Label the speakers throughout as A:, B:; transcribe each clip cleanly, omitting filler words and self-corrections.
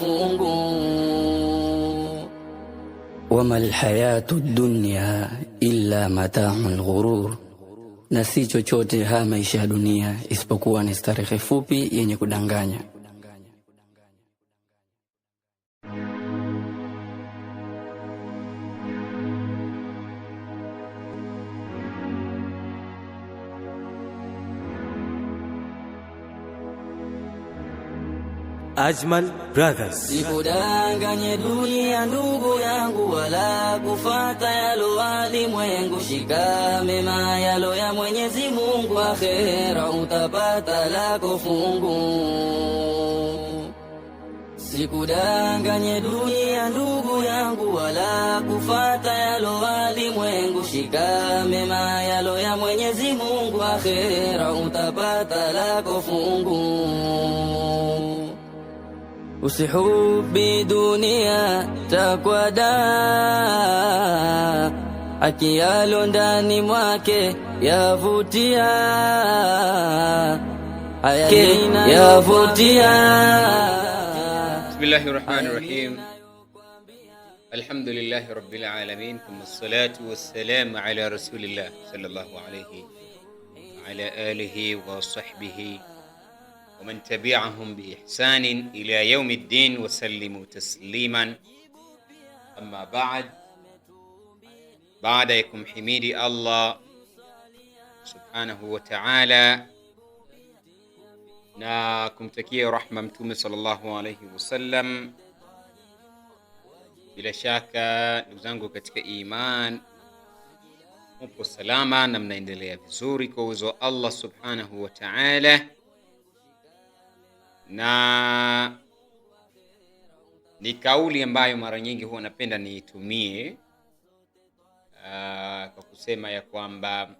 A: fungu.
B: Wama alhayatu dunya illa mata'ul ghurur, na si chochote haya maisha ya dunia isipokuwa ni starehe fupi yenye kudanganya.
C: Ajmal Brothers.
A: Sikudanganye dunia ndugu yangu, wala kufata yalo walimwengu. Shika mema yalo ya Mwenyezi Mungu, akhera utapata lako fungu. Sikudanganye dunia ndugu yangu, wala kufata yalo walimwengu. Shika mema yalo ya Mwenyezi Mungu, akhera utapata lako fungu. Usihubi dunia takwada, akiyalo ndani mwake yavutia, yavutia.
D: Bismillahirrahmanirrahim. Alhamdulillahi rabbil alamin, thumma salatu wassalamu ala rasulillah sallallahu alayhi wa ala alihi wa sahbihi ومن تبعهم بإحسان إلى يوم الدين وسلموا تسليما. أما بعدكم حميدي الله سبحانه وتعالى na kumtakia rahma Mtume sallallahu alayhi wasallam. Bila shaka ndugu zangu katika iman, mpo salama na mnaendelea vizuri kwa uwezo wa Allah subhanahu wa ta'ala. Na ni kauli ambayo mara nyingi huwa napenda niitumie kwa kusema ya kwamba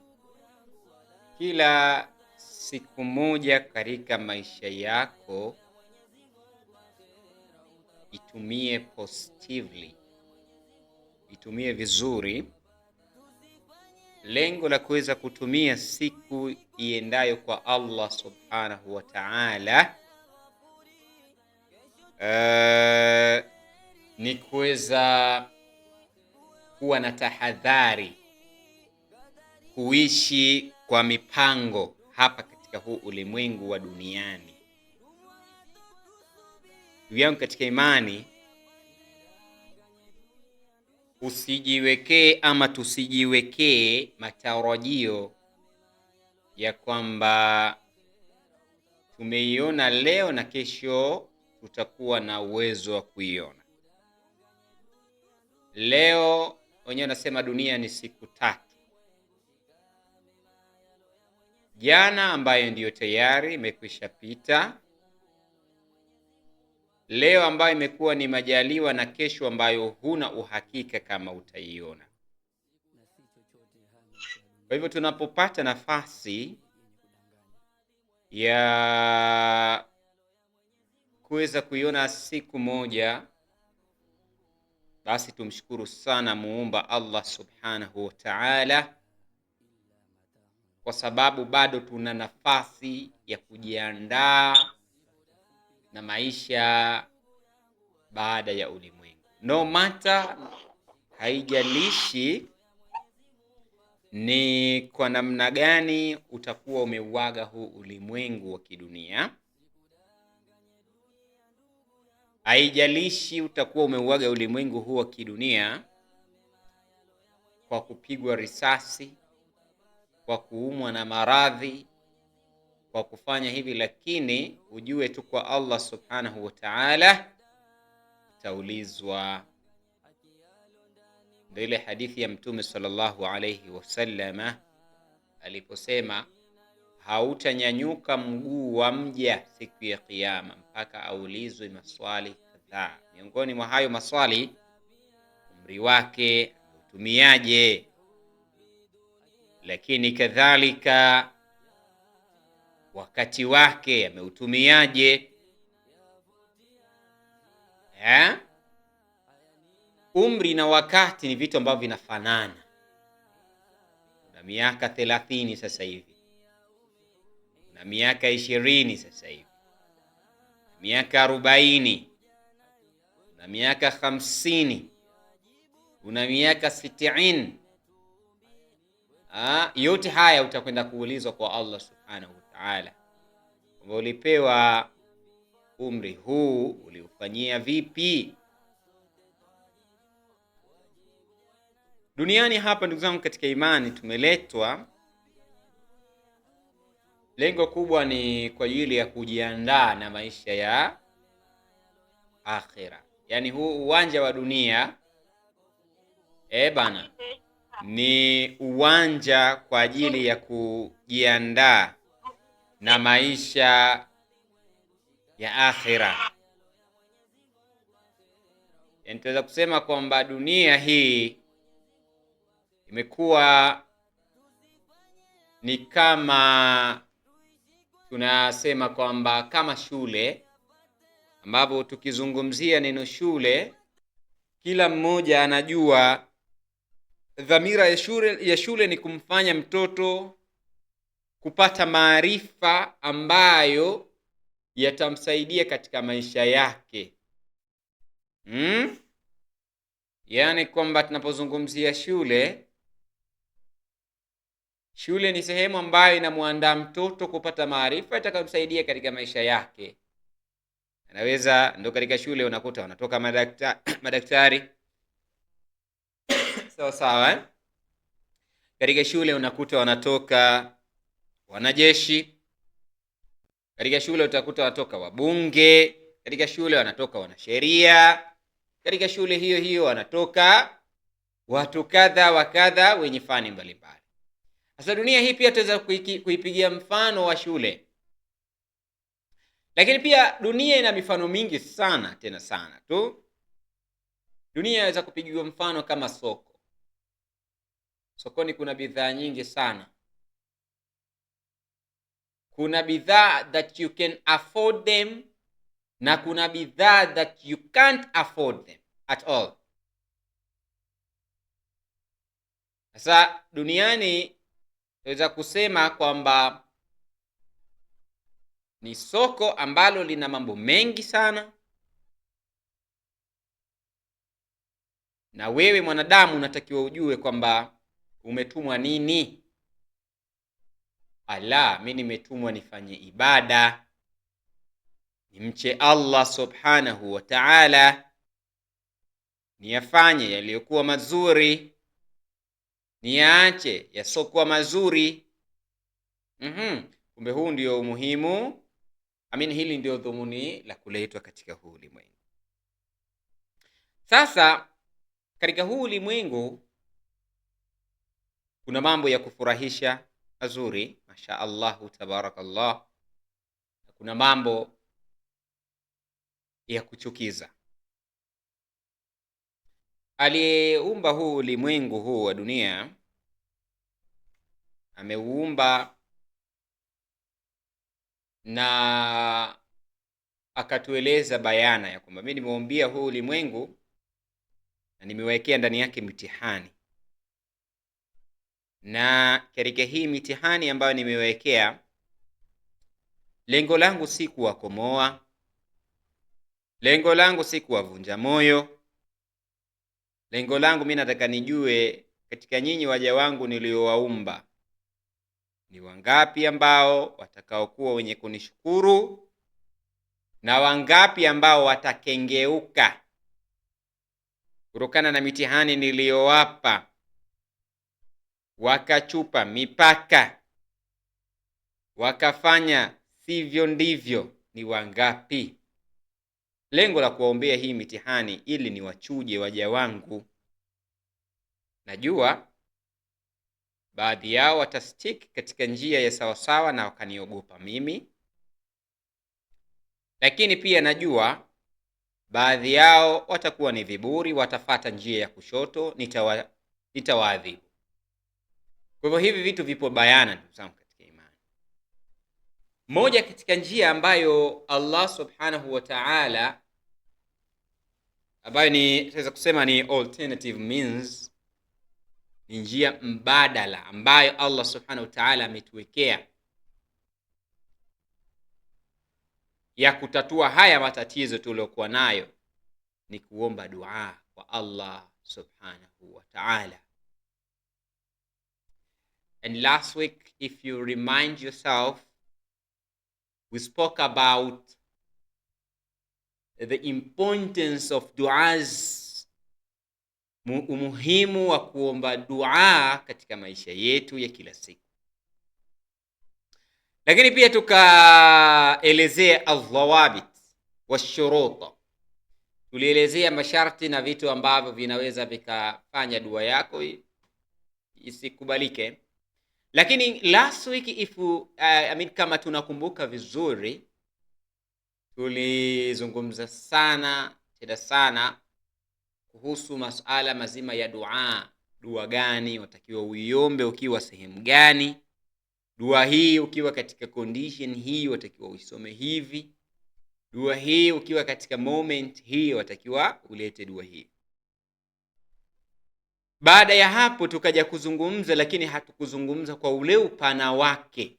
D: kila siku moja katika maisha yako itumie positively, itumie vizuri. Lengo la kuweza kutumia siku iendayo kwa Allah subhanahu wa ta'ala ni kuweza kuwa na tahadhari, kuishi kwa mipango hapa katika huu ulimwengu wa duniani. Ndugu yangu katika imani, usijiwekee ama tusijiwekee matarajio ya kwamba tumeiona leo na kesho tutakuwa na uwezo wa kuiona. Leo wenyewe nasema dunia ni siku tatu. Jana ambayo ndiyo tayari imekwisha pita, leo ambayo imekuwa ni majaliwa, na kesho ambayo huna uhakika kama utaiona. Kwa hivyo tunapopata nafasi ya kuweza kuiona siku moja, basi tumshukuru sana muumba Allah subhanahu wa ta'ala, kwa sababu bado tuna nafasi ya kujiandaa na maisha baada ya ulimwengu. No matter, haijalishi ni kwa namna gani utakuwa umeuaga huu ulimwengu wa kidunia. Haijalishi utakuwa umeuaga ulimwengu huu wa kidunia kwa kupigwa risasi, kwa kuumwa na maradhi, kwa kufanya hivi, lakini ujue tu kwa Allah subhanahu wa ta'ala utaulizwa. Ndio ile hadithi ya Mtume sallallahu alayhi wasallam aliposema, hautanyanyuka mguu wa mja siku ya kiyama mpaka aulizwe maswali kadhaa. Miongoni mwa hayo maswali, umri wake utumiaje, lakini kadhalika wakati wake ameutumiaje. Umri na wakati ni vitu ambavyo vinafanana. Una miaka 30 sasa hivi, una miaka 20 sasa hivi, miaka 40, una miaka 50, una miaka 60, yote haya utakwenda kuulizwa kwa Allah subhanahu wa ta'ala, kwamba ulipewa umri huu uliufanyia vipi? Duniani hapa, ndugu zangu katika imani, tumeletwa, lengo kubwa ni kwa ajili ya kujiandaa na maisha ya akhira. Yaani huu uwanja wa dunia bana, ni uwanja kwa ajili ya kujiandaa na maisha ya akhira. Yaani tunaweza kusema kwamba dunia hii imekuwa ni kama, tunasema kwamba kama shule, ambapo tukizungumzia neno shule, kila mmoja anajua dhamira ya shule ni kumfanya mtoto kupata maarifa ambayo yatamsaidia katika maisha yake. Yaani kwamba tunapozungumzia shule, shule ni sehemu ambayo inamwandaa mtoto kupata maarifa yatakayomsaidia katika maisha yake. Anaweza ndo katika shule unakuta wanatoka madaktari sawa sawa, katika shule unakuta wanatoka wanajeshi, katika shule utakuta wanatoka wabunge, katika shule wanatoka wanasheria, katika shule hiyo hiyo wanatoka watu kadha wa kadha wenye fani mbalimbali. Sasa dunia hii pia tuweza kuipigia mfano wa shule, lakini pia dunia ina mifano mingi sana, tena sana tu. Dunia inaweza kupigiwa mfano kama soko. Sokoni kuna bidhaa nyingi sana. Kuna bidhaa that you can afford them, na kuna bidhaa that you can't afford them at all. Sasa duniani tunaweza kusema kwamba ni soko ambalo lina mambo mengi sana, na wewe mwanadamu unatakiwa ujue kwamba umetumwa nini. Mimi nimetumwa nifanye ibada, nimche Allah subhanahu wa ta'ala, niyafanye yaliyokuwa mazuri, niache yasokuwa mazuri. Kumbe huu ndio umuhimu, hili ndio dhumuni la kuletwa katika huu ulimwengu. Sasa katika huu ulimwengu kuna mambo ya kufurahisha mazuri, masha Allahu tabarakallah, na kuna mambo ya kuchukiza. Aliyeumba huu ulimwengu huu wa dunia ameuumba na akatueleza bayana ya kwamba mimi nimeumbia huu ulimwengu na nimewekea ndani yake mitihani, na katika hii mitihani ambayo nimewekea, lengo langu si kuwakomoa, lengo langu si kuwavunja moyo. Lengo langu mimi nataka nijue katika nyinyi waja wangu niliowaumba ni wangapi ambao watakaokuwa wenye kunishukuru, na wangapi ambao watakengeuka kutokana na mitihani niliyowapa, wakachupa mipaka, wakafanya sivyo ndivyo. Ni wangapi? Lengo la kuwaombea hii mitihani ili niwachuje waja wangu. Najua baadhi yao watastick katika njia ya sawasawa na wakaniogopa mimi, lakini pia najua baadhi yao watakuwa ni viburi, watafata njia ya kushoto, nitawaadhibu. Kwa hivyo hivi vitu vipo bayana, ndugu zangu katika imani. Moja katika njia ambayo Allah subhanahu wa ta'ala, ambayo tunaweza kusema ni alternative means, ni njia mbadala ambayo Allah subhanahu wa ta'ala ametuwekea ya kutatua haya matatizo tuliokuwa nayo, ni kuomba dua kwa Allah subhanahu wa ta'ala. And last week, if you remind yourself, we spoke about the importance of duas, umuhimu wa kuomba dua katika maisha yetu ya kila siku. Lakini pia tukaelezea al-dhawabit wash-shurut. Tulielezea masharti na vitu ambavyo vinaweza vikafanya dua yako isikubalike. Lakini last week, if kama tunakumbuka vizuri, tulizungumza sana kuhusu masuala mazima ya dua. Dua gani watakiwa uiombe ukiwa sehemu gani? Dua hii ukiwa katika condition hii watakiwa uisome hivi. Dua hii ukiwa katika moment hii watakiwa ulete dua hii. Baada ya hapo tukaja kuzungumza, lakini hatukuzungumza kwa ule upana wake.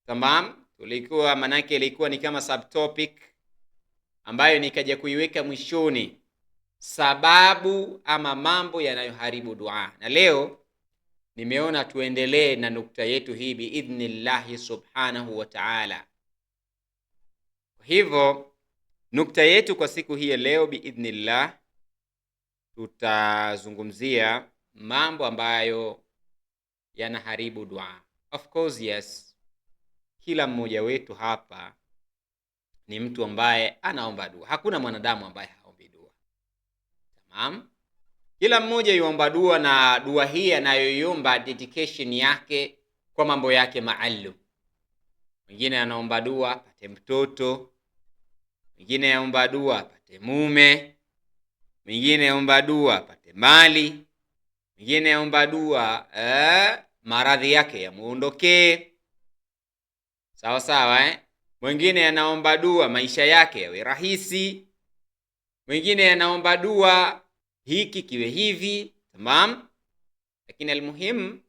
D: Tamam? Tulikuwa manake ilikuwa ni kama subtopic ambayo nikaja kuiweka mwishoni, sababu ama mambo yanayoharibu dua. Na leo nimeona tuendelee na nukta yetu hii biidhnillah subhanahu wa ta'ala. Kwa hivyo nukta yetu kwa siku hii leo biidhnillah, tutazungumzia mambo ambayo yanaharibu dua. Of course, yes, kila mmoja wetu hapa ni mtu ambaye anaomba dua. Hakuna mwanadamu ambaye haombi dua. Tamam? Kila mmoja yuomba dua, na dua hii anayoiomba dedication yake kwa mambo yake maalum. Mwingine anaomba dua apate mtoto, mwingine anaomba dua apate mume, mwingine anaomba dua apate mali, mwingine anaomba dua maradhi yake yamuondokee. Sawa sawa, Mwingine anaomba dua maisha yake yawe rahisi, mwingine anaomba dua hiki kiwe hivi. Tamam? Lakini almuhimu,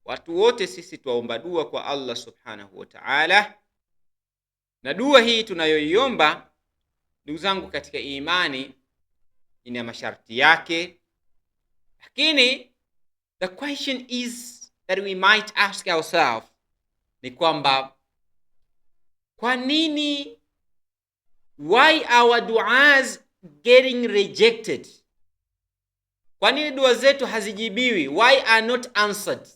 D: watu wote sisi tuomba dua kwa Allah subhanahu wa ta'ala, na dua hii tunayoiomba, ndugu zangu katika imani, ina masharti yake. Lakini the question is that we might ask ourselves ni kwamba kwa nini, why our duas getting rejected? Kwa nini dua zetu hazijibiwi? Why are not answered?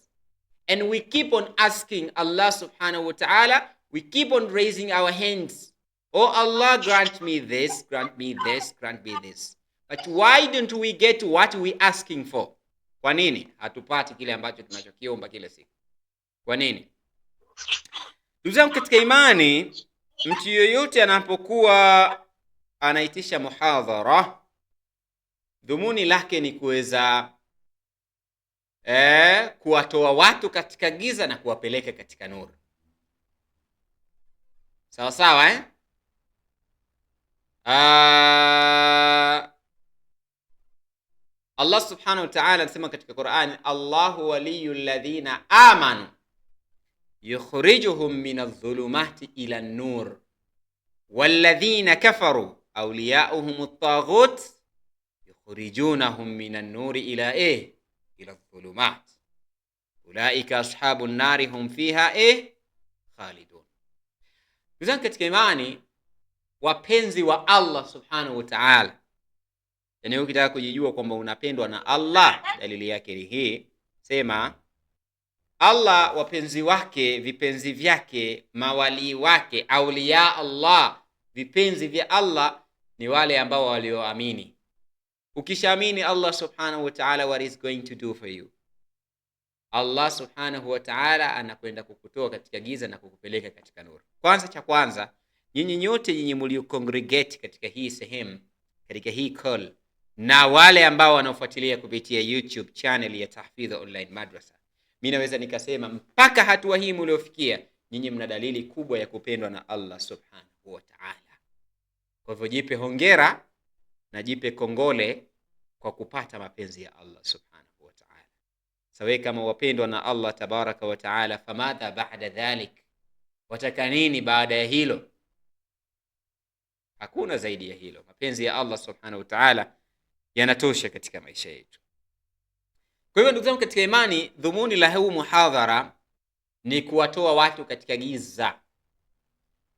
D: And we keep on asking Allah subhanahu wa ta'ala, we keep on raising our hands, oh Allah, grant me this, grant me this, grant me this. But why don't we get what we asking for? Kwa nini hatupati kile ambacho tunachokiomba kila siku? Kwa nini? Ndugu zangu katika imani, mtu yoyote anapokuwa anaitisha muhadhara, dhumuni lake ni kuweza kuwatoa watu katika giza na kuwapeleka katika nuru. Sawa sawa, Allah subhanahu wa ta'ala anasema katika Qur'an, Allahu waliyul ladhina amanu yukhrijuhum minadh-dhulumati ila an-nur walladhina kafaru awliya'uhum at-taghut yukhrijunahum minan-nuri ila ila adh-dhulumat ulaika ashabun nari hum fiha khalidun. Ndugu katika imani, wapenzi wa Allah subhanahu wa ta'ala, yani ukitaka kujijua kwamba unapendwa na Allah, dalili yake ni hii. Sema Allah, wapenzi wake, vipenzi vyake, mawali wake, auliya Allah, vipenzi vya Allah ni wale ambao walioamini. Ukishaamini Allah subhanahu wa ta'ala, what is going to do for you? Allah subhanahu wa ta'ala anakwenda kukutoa katika giza na kukupeleka katika nuru. Kwanza cha kwanza, nyinyi nyote nyinyi mlio congregate katika hii sehemu, katika hii call, na wale ambao wanaofuatilia kupitia YouTube channel ya Tahfidh Online Madrasa, mimi naweza nikasema mpaka hatua hii mliofikia, nyinyi mna dalili kubwa ya kupendwa na Allah subhanahu wa ta'ala. Kwa hivyo jipe hongera na jipe kongole kwa kupata mapenzi ya Allah subhanahu wa ta'ala. Sawa, kama wapendwa na Allah tabaraka wa ta'ala, famadha ba'da dhalik, wataka nini baada ya hilo? Hakuna zaidi ya hilo. Mapenzi ya Allah subhanahu wa ta'ala yanatosha katika maisha yetu. Kwa hivyo ndugu zangu katika imani, dhumuni la huu muhadhara ni kuwatoa watu katika giza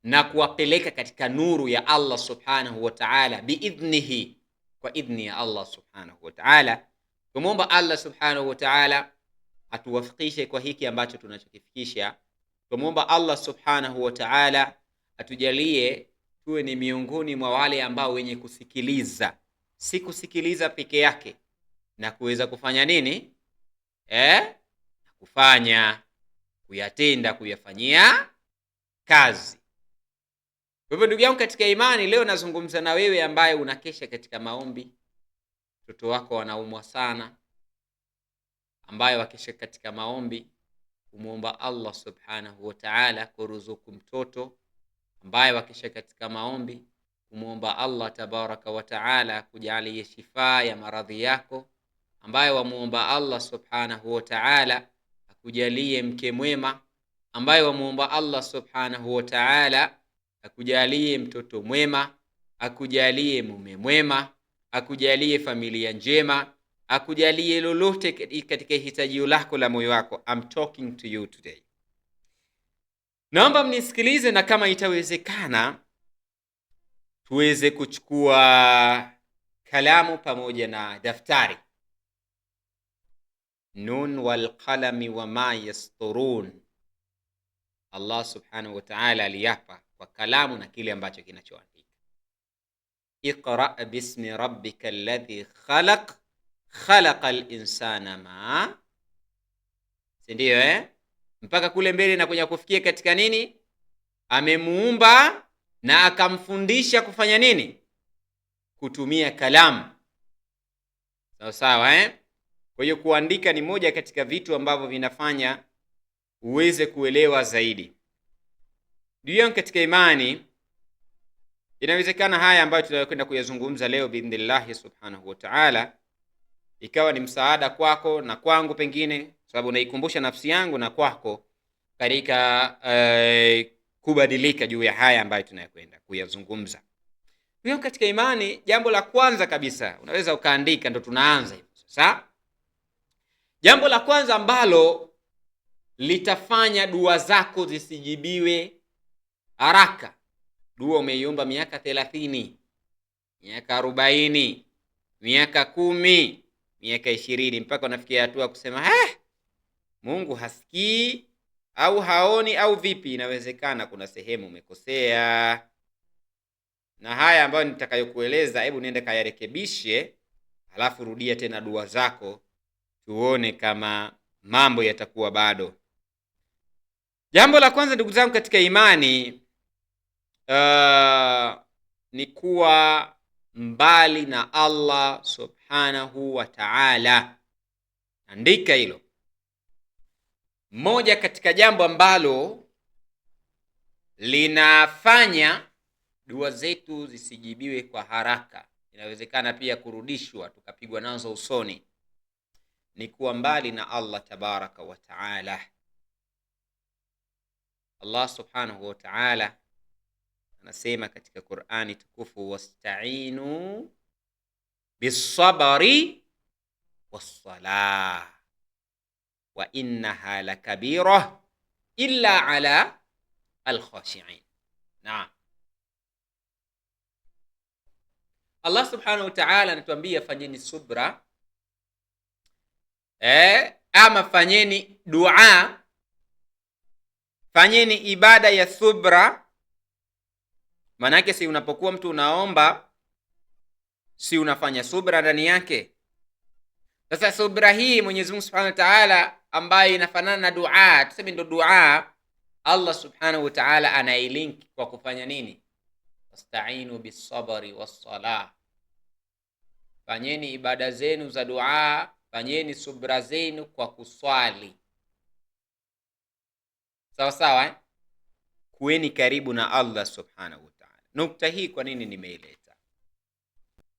D: na kuwapeleka katika nuru ya Allah subhanahu wa ta'ala biidhnihi, kwa idhni ya Allah subhanahu wa ta'ala. Kumwomba Allah subhanahu wa ta'ala atuwafikishe kwa hiki ambacho tunachokifikisha. Kumwomba Allah subhanahu wa ta'ala atujalie tuwe ni miongoni mwa wale ambao wenye kusikiliza, si kusikiliza peke yake, na kuweza kufanya nini? Kufanya, kuyatenda, kuyafanyia kazi. Kwa hivyo ndugu yangu katika imani, leo nazungumza na wewe ambaye unakesha katika maombi, mtoto wako wanaumwa sana, ambaye wakesha katika maombi kumuomba Allah subhanahu wa ta'ala kuruzuku mtoto, ambaye wakesha katika maombi kumuomba Allah tabaraka wa ta'ala kujalie shifa ya maradhi yako, ambaye wamuomba Allah subhanahu wa ta'ala akujalie mke mwema, ambaye wamuomba Allah subhanahu wa ta'ala akujalie mtoto mwema, akujalie mume mwema, akujalie familia njema, akujalie lolote katika hitaji lako la moyo wako. I'm talking to you today. Naomba mnisikilize, na kama itawezekana tuweze kuchukua kalamu pamoja na daftari. Nun wal qalami wa ma yasturun. Allah subhanahu wa ta'ala aliapa kwa kalamu na kile ambacho kinachoandika. Iqra bismi rabbika alladhi khalaq, khalaqal insana ma, si ndio? Mpaka kule mbele na kwenye kufikia katika nini? Amemuumba na akamfundisha kufanya nini? Kutumia kalamu. Sawa sawa, Kwa hiyo kuandika ni moja katika vitu ambavyo vinafanya uweze kuelewa zaidi. Ndugu yangu katika imani, inawezekana haya ambayo tunayokwenda kuyazungumza leo biidhnillah subhanahu wa ta'ala ikawa ni msaada kwako na kwangu, pengine sababu naikumbusha nafsi yangu na kwako katika kubadilika juu ya haya ambayo tunayokwenda kuyazungumza. Ndugu yangu katika imani, jambo la kwanza kabisa unaweza ukaandika, ndo tunaanza hivyo sasa. Jambo la kwanza ambalo litafanya dua zako zisijibiwe haraka, dua umeiomba miaka 30, miaka 40, miaka 10, miaka 20, mpaka unafikia hatua kusema Mungu hasikii au haoni au vipi. Inawezekana kuna sehemu umekosea, na haya ambayo nitakayokueleza, hebu niende kayarekebishe, halafu rudia tena dua zako, tuone kama mambo yatakuwa bado. Jambo la kwanza ndugu zangu katika imani, ni kuwa mbali na Allah subhanahu wa ta'ala. Andika hilo. Moja katika jambo ambalo linafanya dua zetu zisijibiwe kwa haraka, inawezekana pia kurudishwa tukapigwa nazo usoni, ni kuwa mbali na Allah tabaraka wa ta'ala. Allah subhanahu wa ta'ala anasema katika Qur'ani tukufu, wasta'inu bis-sabri was-salah wa innaha lakabira illa ala al-khashi'in. Naam, Allah subhanahu wa ta'ala anatuambia fanyeni subra, ama fanyeni dua, fanyeni ibada ya subra. Manake si unapokuwa mtu unaomba, si unafanya subra ndani yake? Sasa subra hii Mwenyezi Mungu Subhanahu wa Ta'ala ambayo inafanana na dua, tuseme ndo dua, Allah Subhanahu wa Ta'ala anailink kwa kufanya nini? Wasta'inu bis-sabri was-salah. Fanyeni ibada zenu za dua, fanyeni subra zenu kwa kuswali. Sawa sawa, kuweni karibu na Allah Subhanahu wa Ta'ala. Nukta hii kwa nini nimeileta?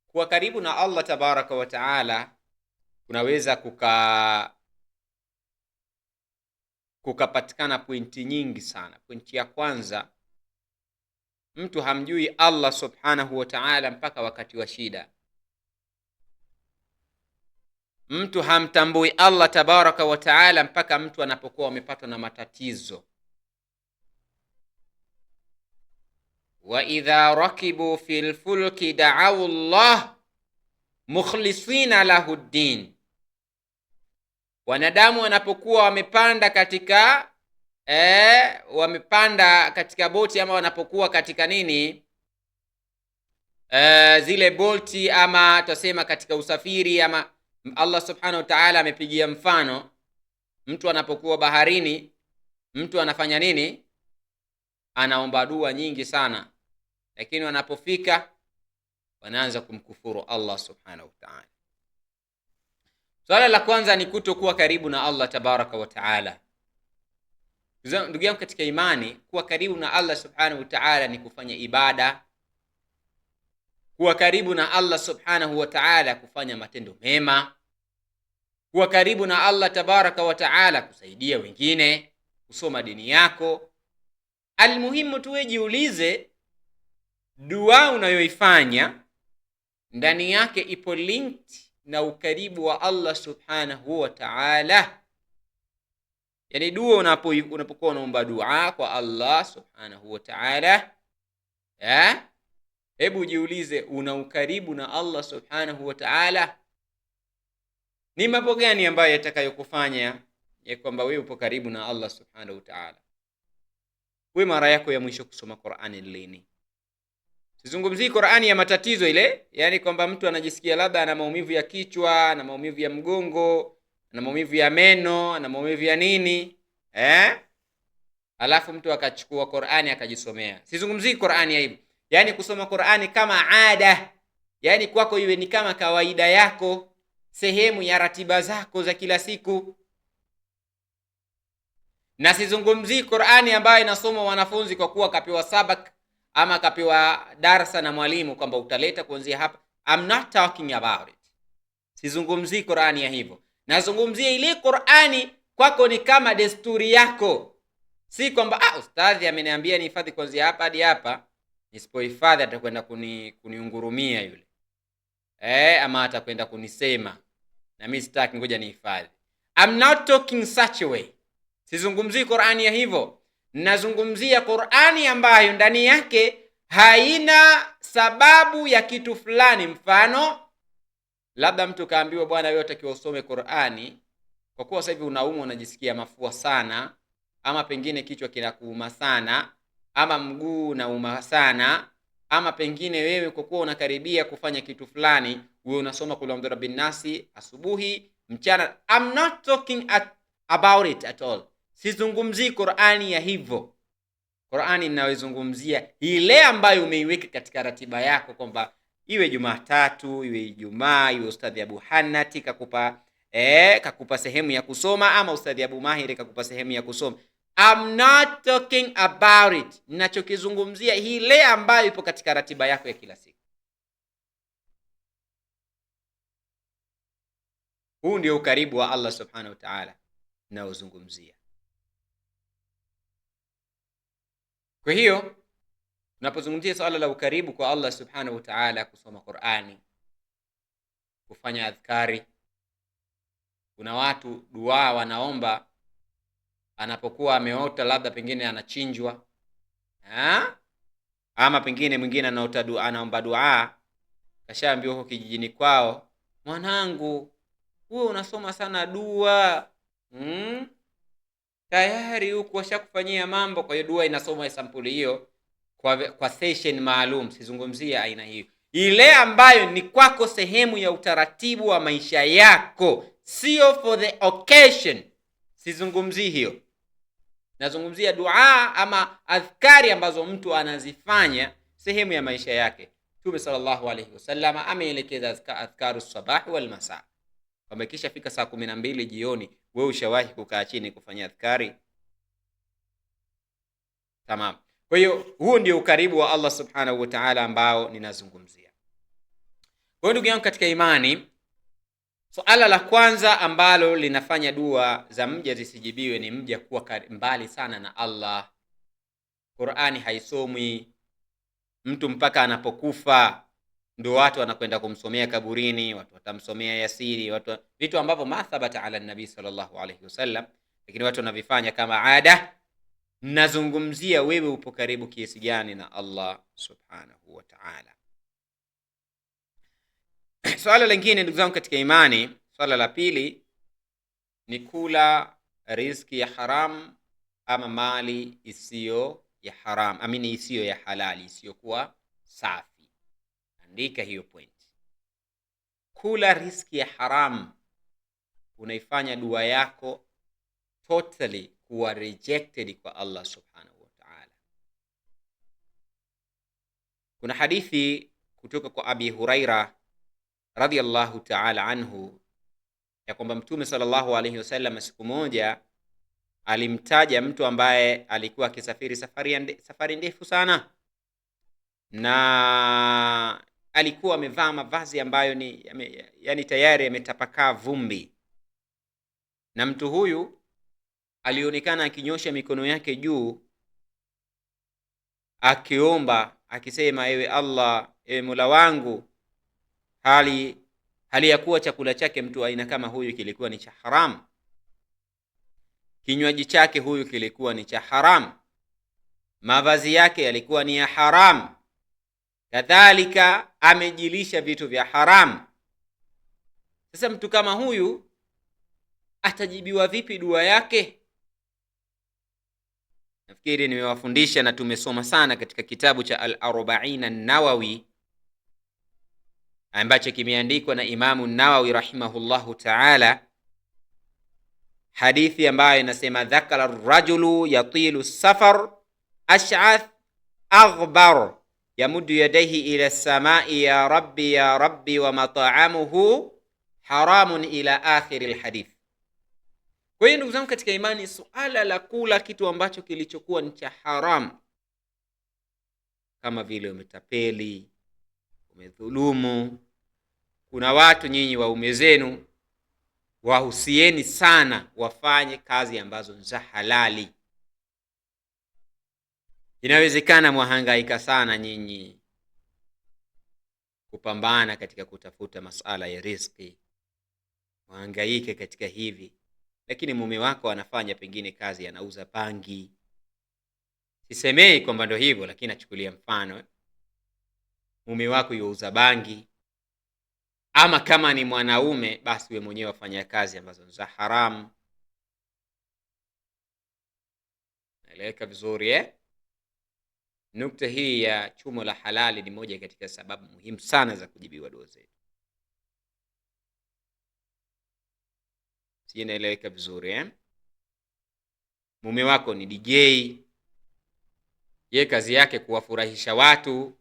D: Kuwa karibu na Allah tabaraka wa Ta'ala kunaweza kukapatikana pointi nyingi sana. Pointi ya kwanza, mtu hamjui Allah subhanahu wa ta'ala mpaka wakati wa shida. Mtu hamtambui Allah tabaraka wa ta'ala mpaka mtu anapokuwa amepatwa na matatizo. Wa idha rakibu fil fulki da'aw Allah mukhlisina lahu ddin, wanadamu wanapokuwa wamepanda katika boti ama wanapokuwa katika zile boti ama tutasema katika usafiri, ama Allah subhanahu wa ta'ala amepigia mfano mtu anapokuwa baharini, mtu anafanya nini? Anaomba dua nyingi sana, lakini wanapofika wanaanza kumkufuru Allah subhanahu wa ta'ala. Swala la kwanza ni kutokuwa karibu na Allah tabaraka wa ta'ala. Ndugu yangu katika imani, kuwa karibu na Allah subhanahu wa ta'ala ni kufanya ibada. Kuwa karibu na Allah subhanahu wa ta'ala kufanya matendo mema. Kuwa karibu na Allah tabaraka wa ta'ala kusaidia wengine, kusoma dini yako. Almuhimu tuwe jiulize, dua unayoifanya ndani yake ipo linked na ukaribu wa Allah subhanahu wa ta'ala. Yani dua unapokuwa unaomba dua kwa Allah subhanahu wa ta'ala, hebu jiulize, una ukaribu na Allah subhanahu wa ta'ala? Ni mambo gani ambayo yatakayokufanya ya kwamba wewe upo karibu na Allah subhanahu wa ta'ala? Wewe mara yako ya mwisho kusoma Qur'ani lini? Sizungumzii Qur'ani ya matatizo ile, yani kwamba mtu anajisikia labda ana maumivu ya kichwa, ana maumivu ya mgongo, ana maumivu ya meno, ana maumivu ya nini, alafu mtu akachukua Qur'ani akajisomea. Sizungumzii Qur'ani ya hivyo. Yani kusoma Qur'ani kama ada, yani kwako iwe ni kama kawaida yako, sehemu ya ratiba zako za kila siku. Na sizungumzii Qur'ani ambayo inasoma wanafunzi kwa kuwa kapewa sabak ama kapewa darasa na mwalimu kwamba utaleta kuanzia hapa. I'm not talking about it. Sizungumzii Qur'ani ya hivyo. Nazungumzia ile Qur'ani kwako ni kama desturi yako. Si kwamba ustadhi ameniambia nihifadhi kuanzia hapa hadi hapa, nisipohifadhi atakwenda kuniungurumia yule. Ama atakwenda kunisema na mimi sitaki, ngoja nihifadhi. I'm not talking such a way. Sizungumzii Qur'ani ya hivyo. Nazungumzia Qur'ani ambayo ndani yake haina sababu ya kitu fulani. Mfano, labda mtu kaambiwa, bwana wewe utakiwa usome Qur'ani kwa kuwa sasa hivi unaumwa, unajisikia mafua sana, ama pengine kichwa kinakuuma sana, ama mguu unauma sana, ama pengine wewe kwa kuwa unakaribia kufanya kitu fulani, wewe unasoma kul a'udhu birabbin nasi asubuhi, mchana. I'm not talking about it at all. Sizungumzii Qur'ani ya hivyo. Qur'ani ninayozungumzia ile ambayo umeiweka katika ratiba yako, kwamba iwe Jumatatu, iwe Ijumaa, iwe Ustadhi Abu Hanati kakupa sehemu ya kusoma, ama Ustadhi Abu Mahiri kakupa sehemu ya kusoma. I'm not talking about it. Ninachokizungumzia ile ambayo ipo katika ratiba yako ya kila siku. Huu ndio ukaribu wa Allah subhanahu wa ta'ala naozungumzia. Kwa hiyo tunapozungumzia swala la ukaribu kwa Allah subhanahu wa ta'ala, kusoma Qur'ani, kufanya adhkari. Kuna watu dua wanaomba anapokuwa ameota, labda pengine anachinjwa, ama pengine mwingine anaota dua, anaomba dua, kashaambiwa huko kijijini kwao, mwanangu wewe unasoma sana dua, tayari huko washakufanyia mambo. Kwa hiyo dua inasoma sampuli hiyo kwa session maalum. Sizungumzia aina hiyo, ile ambayo ni kwako sehemu ya utaratibu wa maisha yako, sio for the occasion. Sizungumzii hiyo. Nazungumzia dua ama adhkari ambazo mtu anazifanya sehemu ya maisha yake. Mtume sallallahu alayhi wasallam ameelekeza adhkaru sabah wal masa. Kama kisha fika saa 12 jioni, wewe ushawahi kukaa chini kufanya adhkari? Tamam. Kwa hiyo huo ndio ukaribu wa Allah subhanahu wa ta'ala ambao ninazungumzia. Kwa ndugu yangu katika imani, suala la kwanza ambalo linafanya dua za mja zisijibiwe ni mja kuwa mbali sana na Allah. Qur'ani haisomwi, mtu mpaka anapokufa ndio watu wanakwenda kumsomea kaburini, watu watamsomea Yasiri, vitu ambavyo ma thabata ala nabii sallallahu alayhi wasallam, lakini watu wanavifanya kama ada. Nazungumzia wewe upo karibu kiasi gani na Allah subhanahu wa ta'ala. Swala lingine ndugu zangu katika imani, swala la pili ni kula riziki ya haram ama mali isiyo ya haram, isiyo ya halali, isiyokuwa safi. Andika hiyo point. Kula riziki ya haram unaifanya dua yako totally kuwa rejected kwa Allah subhanahu wa ta'ala. Kuna hadithi kutoka kwa Abi Huraira radhiyallahu ta'ala anhu ya kwamba Mtume sallallahu alayhi wasallam siku moja alimtaja mtu ambaye alikuwa akisafiri safari ndefu sana, na alikuwa amevaa mavazi ambayo yani tayari yametapakaa vumbi, na mtu huyu alionekana akinyosha mikono yake juu akiomba akisema, ewe Allah, ewe Mola wangu, hali ya kuwa chakula chake mtu aina kama huyu kilikuwa ni cha haram, kinywaji chake huyu kilikuwa ni cha haram, mavazi yake yalikuwa ni ya haram, kadhalika amejilisha vitu vya haram. Sasa mtu kama huyu atajibiwa vipi dua yake? Nafikiri nimewafundisha na tumesoma sana katika kitabu cha Al-Arba'in an-Nawawi ambacho kimeandikwa na Imamu Nawawi rahimahullahu ta'ala, hadithi ambayo inasema dhakara ar-rajulu yatilu safar ash'ath aghbar yamuddu yadayhi ila as-samai ya rabbi wa mat'amuhu haramun ila akhir al-hadith. Kwa hiyo ndugu zangu katika imani, suala la kula kitu ambacho kilichokuwa ni cha haram, kama vile umetapeli, umedhulumu, kuna watu nyinyi waume zenu wahusieni sana wafanye kazi ambazo za halali. Inawezekana mwahangaika sana nyinyi kupambana katika kutafuta masala ya riziki, mwahangaike katika hivi, lakini mume wako anafanya pengine kazi, anauza bangi. Sisemei kwamba ndio hivyo, lakini nachukulia mfano. Mume wako yuuza bangi, ama kama ni mwanaume basi wewe mwenyewe wafanya kazi ambazo za haramu. Naeleweka vizuri Nukta hii ya chumo la halali ni moja katika sababu muhimu sana za kujibiwa dua zetu. Si inaeleweka vizuri Mume wako ni DJ, ye kazi yake kuwafurahisha watu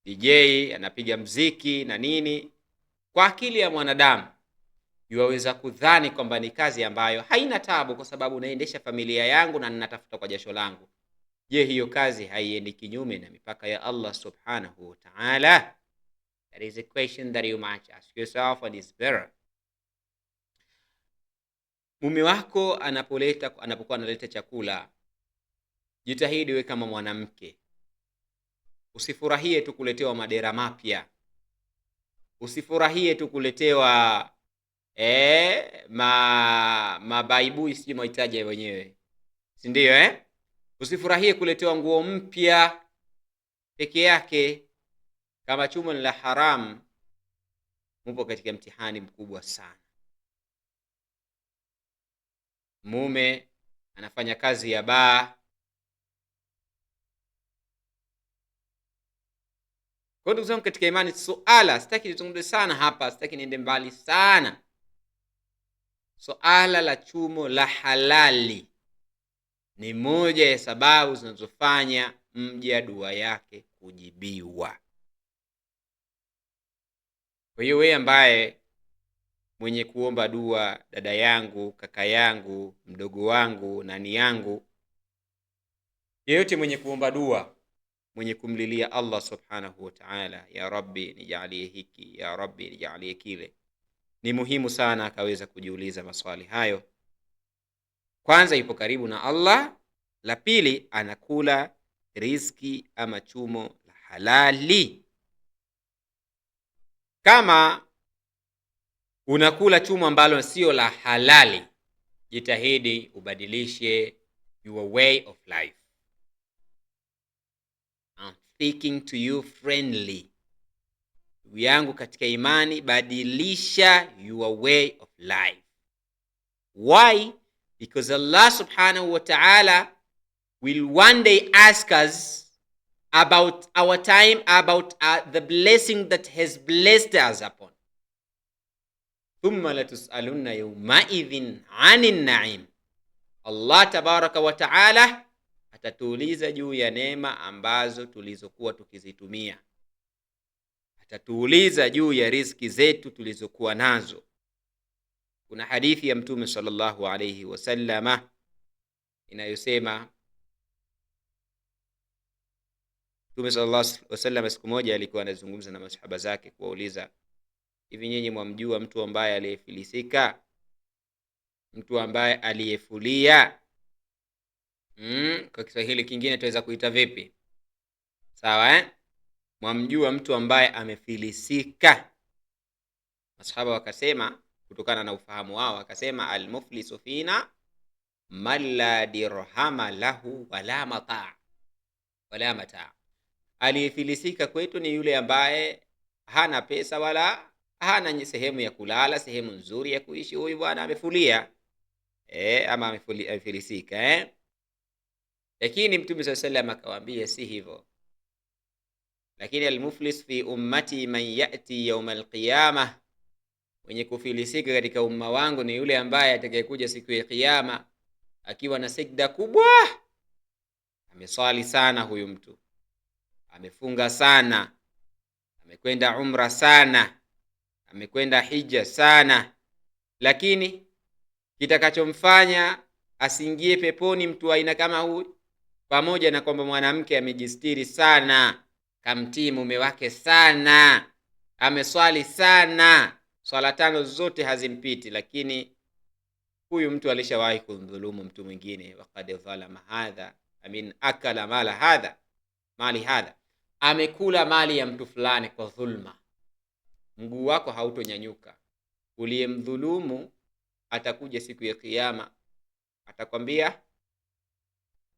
D: DJ anapiga mziki na nini. Kwa akili ya mwanadamu yuwaweza kudhani kwamba ni kazi ambayo haina tabu, kwa sababu naendesha familia yangu na ninatafuta kwa jasho langu. Je, hiyo kazi haiendi kinyume na mipaka ya Allah subhanahu wa ta'ala? That is a question that you must ask yourself, and is better. Mume wako anapokuwa analeta chakula, jitahidi we kama mwanamke usifurahie tu kuletewa madera mapya, usifurahie tu kuletewa mabaibui sije mahitaji wenyewe, si ndio Usifurahie kuletewa nguo mpya peke yake. Kama chumo la haram, mupo katika mtihani mkubwa sana. Mume anafanya kazi ya baa, kwa ndugu zangu katika imani, suala sitaki nizungumze sana hapa, sitaki niende mbali sana. Suala la chumo la halali ni moja ya sababu zinazofanya mja dua yake kujibiwa. Kwa hiyo wewe ambaye mwenye kuomba dua, dada yangu, kaka yangu, mdogo wangu, nani yangu, yeyote mwenye kuomba dua, mwenye kumlilia Allah subhanahu wa ta'ala, ya Rabbi nijalie hiki, ya Rabbi nijalie kile, ni muhimu sana akaweza kujiuliza maswali hayo. Kwanza, yupo karibu na Allah. La pili, anakula riziki ama chumo la halali. Kama unakula chumo ambalo sio la halali, jitahidi ubadilishe your way of life. I'm speaking to you friendly. Ndugu yangu katika imani, badilisha your way of life. Why? Because Allah subhanahu wa ta'ala will one day ask us about our time, about the blessing that has blessed us upon. Thumma latus'alunna yawma'idhin 'anil na'im. Allah tabaraka wa ta'ala atatuuliza juu ya neema ambazo tulizokuwa tukizitumia. Atatuuliza juu ya riziki zetu tulizokuwa nazo. Kuna hadithi ya Mtume sallallahu alayhi wasallama inayosema, Mtume sallallahu alayhi wasallam siku moja alikuwa anazungumza na masahaba zake kuwauliza, hivi nyinyi mwamjua mtu ambaye aliyefilisika? Mtu ambaye aliyefulia? Kwa Kiswahili kingine tuweza kuita vipi? Sawa Mwamjua mtu ambaye amefilisika? Masahaba wakasema, kutokana na ufahamu wao, wakasema al-muflisu fina man la dirhama lahu wala mata. Aliyefilisika kwetu ni yule ambaye hana pesa wala hana sehemu ya kulala, sehemu nzuri ya kuishi. Huyu bwana amefulia, ama amefilisika. Lakini Mtume sallallahu alayhi wasallam akawaambia si hivyo. Lakini al-muflis fi ummati man yati yawm al-qiyamah, mwenye kufilisika katika umma wangu ni yule ambaye atakayekuja siku ya kiyama akiwa na sijda kubwa. Ameswali sana huyu mtu, amefunga sana, amekwenda umra sana, amekwenda hija sana, lakini kitakachomfanya asiingie peponi mtu aina kama huyu, pamoja na kwamba mwanamke amejistiri sana, kamtii mume wake sana, ameswali sana, swala 5 zote hazimpiti, lakini huyu mtu alishawahi kumdhulumu mtu mwingine. Waqad dhalama hadha, akala mali hadha, amekula mali ya mtu fulani kwa dhulma. Mguu wako hautonyanyuka. Uliyemdhulumu atakuja siku ya kiyama, atakwambia,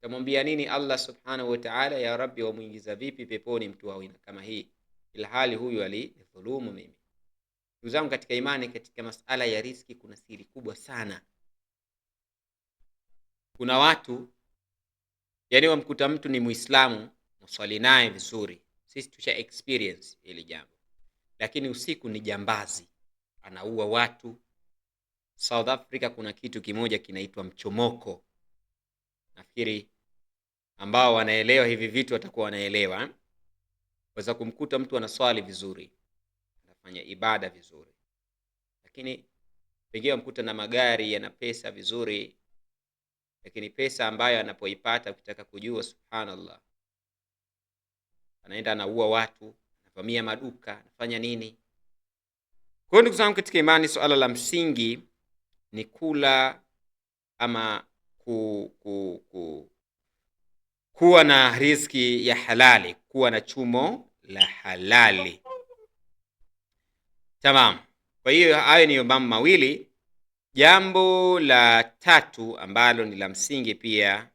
D: tamwambia nini Allah subhanahu wa ta'ala? Ya Rabbi, wamuingiza vipi peponi mtu wa aina kama hii, ilhali huyu alidhulumu mimi? Ndugu zangu katika imani, katika masala ya riziki kuna siri kubwa sana. Kuna watu wamkuta mtu ni Muislamu, mswali naye vizuri, sisi tusha experience hili jambo, lakini usiku ni jambazi, anaua watu. South Africa kuna kitu kimoja kinaitwa mchomoko. Nafikiri ambao wanaelewa hivi vitu watakuwa wanaelewa. Waweza kumkuta mtu anaswali vizuri, anafanya ibada vizuri, lakini pengine mkuta na magari, yana pesa vizuri, lakini pesa ambayo anapoipata, ukitaka kujua, subhanallah, anaenda anaua watu, anavamia maduka, anafanya nini. Kwa hiyo ndugu zangu katika imani, swala la msingi ni kula ama kuwa na riziki ya halali, kuwa na chumo la halali. Tamam. Kwa hiyo hayo ni mambo mawili. Jambo la tatu ambalo ni la msingi pia,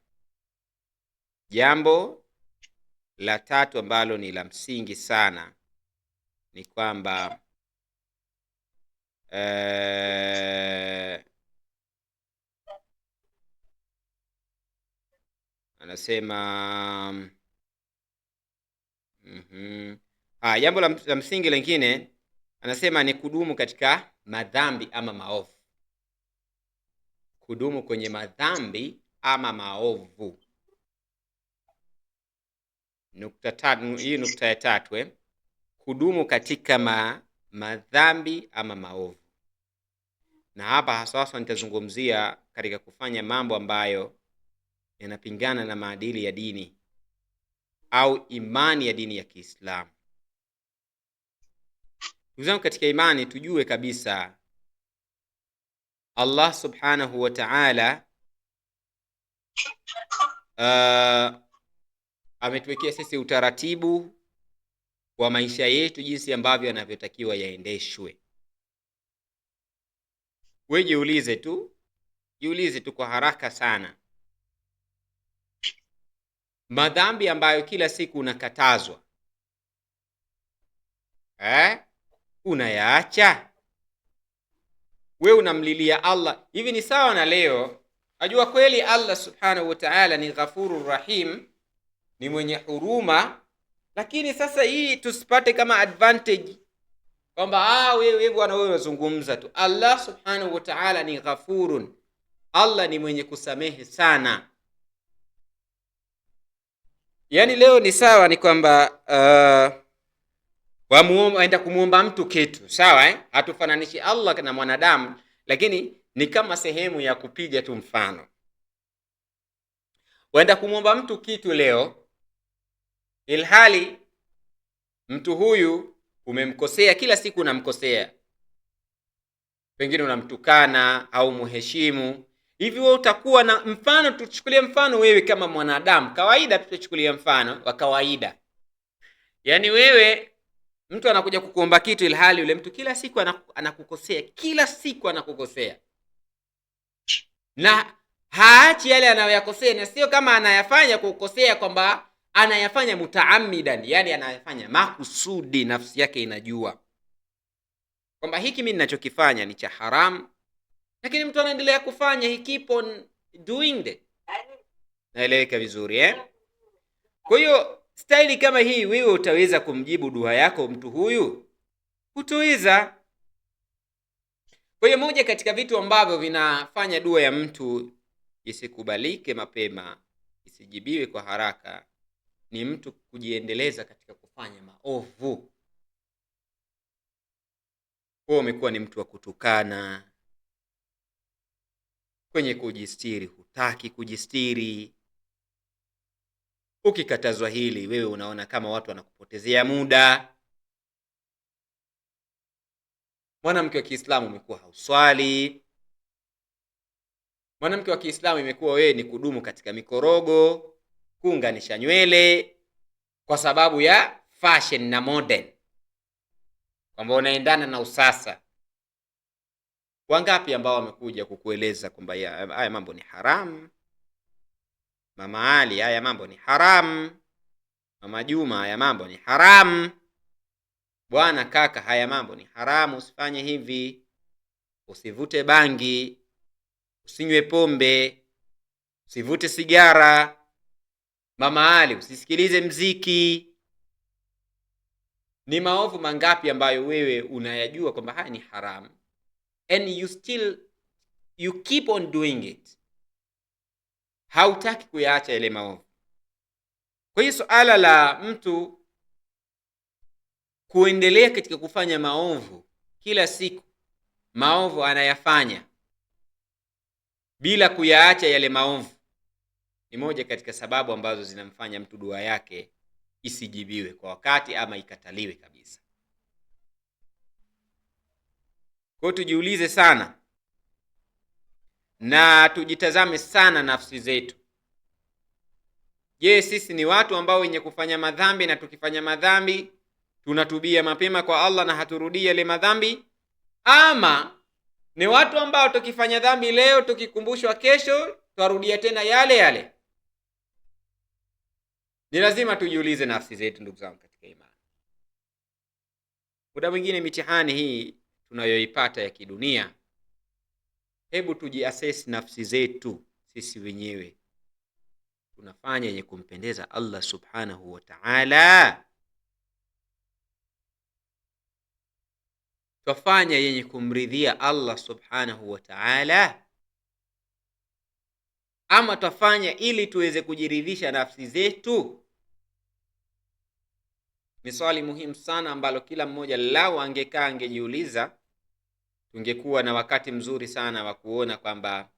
D: jambo la tatu ambalo ni la msingi sana ni kwamba anasema jambo la msingi lingine anasema ni kudumu katika madhambi ama maovu. Kudumu kwenye madhambi ama maovu. Hii nukta ya tatu, kudumu katika madhambi ama maovu. Na hapa hasa nitazungumzia katika kufanya mambo ambayo yanapingana na maadili ya dini au imani ya dini ya Kiislamu. Ndugu zangu katika imani, tujue kabisa Allah subhanahu wa ta'ala ametuwekea sisi utaratibu wa maisha yetu, jinsi ambavyo yanavyotakiwa yaendeshwe. Wewe jiulize tu kwa haraka sana, madhambi ambayo kila siku unakatazwa, unayaacha? Wewe unamlilia Allah, hivi ni sawa na leo? Ajua kweli Allah subhanahu wa ta'ala ni Ghafurur Rahim, ni mwenye huruma, lakini sasa hii tusipate kama advantage kwamba wewe bwana, wewe unazungumza tu. Allah subhanahu wa ta'ala ni Ghafurun, Allah ni mwenye kusamehe sana. Yani leo ni sawa ni kwamba waenda kumuomba mtu kitu, sawa Hatufananishi Allah na mwanadamu, lakini ni kama sehemu ya kupiga tu mfano. Waenda kumuomba mtu kitu leo, ilhali mtu huyu umemkosea, kila siku unamkosea, pengine unamtukana au muheshimu. Hivi wewe utakuwa na mfano, tuchukulie mfano wewe kama mwanadamu kawaida, tutachukulia mfano wa kawaida. Yani wewe, mtu anakuja kukuomba kitu, ilhali yule mtu kila siku anakukosea, kila siku anakukosea, na haachi yale anayoyakosea, na sio kama anayafanya kukosea kwamba anayafanya mutaammidan, yani anayafanya makusudi, nafsi yake inajua kwamba hiki mimi ninachokifanya ni cha haram, lakini mtu anaendelea kufanya, he keep on doing it. Naeleweka vizuri Kwa hiyo staili kama hii, wewe utaweza kumjibu dua yako mtu huyu? Hutaweza. Kwa hiyo moja katika vitu ambavyo vinafanya dua ya mtu isikubalike mapema, isijibiwe kwa haraka, ni mtu kujiendeleza katika kufanya maovu. Wewe umekuwa ni mtu wa kutukana, kwenye kujistiri hutaki kujistiri. Ukikatazwa hili, wewe unaona kama watu wanakupotezea muda. Mwanamke wa Kiislamu umekuwa hauswali. Mwanamke wa Kiislamu imekuwa wewe ni kudumu katika mikorogo, kuunganisha nywele kwa sababu ya fashion na modern, kwamba unaendana na usasa. Wangapi ambao wamekuja kukueleza kwamba haya mambo ni haram? Mama Ali, haya mambo ni haram. Mama Juma, haya mambo ni haram. Bwana kaka, haya mambo ni haramu, usifanye hivi. Usivute bangi, usinywe pombe, usivute sigara. Mama Ali, usisikilize mziki. Ni maovu mangapi ambayo wewe unayajua kwamba haya ni haram, and you keep on doing it. Hautaki kuyaacha ile maovu. Kwa hiyo suala la mtu kuendelea katika kufanya maovu kila siku, maovu anayafanya bila kuyaacha yale maovu, ni moja katika sababu ambazo zinamfanya mtu dua yake isijibiwe kwa wakati ama ikataliwe kabisa. Kwa tujiulize sana na tujitazame sana nafsi zetu. Je, sisi ni watu ambao wenye kufanya madhambi, na tukifanya madhambi tunatubia mapema kwa Allah na haturudii yale madhambi? Ama ni watu ambao tukifanya dhambi leo, tukikumbushwa kesho twarudia tena yale yale? Ni lazima tujiulize nafsi zetu, ndugu zangu katika imani. Muda mwingine mitihani hii tunayoipata ya kidunia, hebu tujiassess nafsi zetu sisi wenyewe. Tunafanya yenye kumpendeza Allah subhanahu wa ta'ala? Twafanya yenye kumridhia Allah subhanahu wa ta'ala? Ama twafanya ili tuweze kujiridhisha nafsi zetu? Ni swali muhimu sana ambalo kila mmoja lao angekaa angejiuliza, tungekuwa na wakati mzuri sana wa kuona kwamba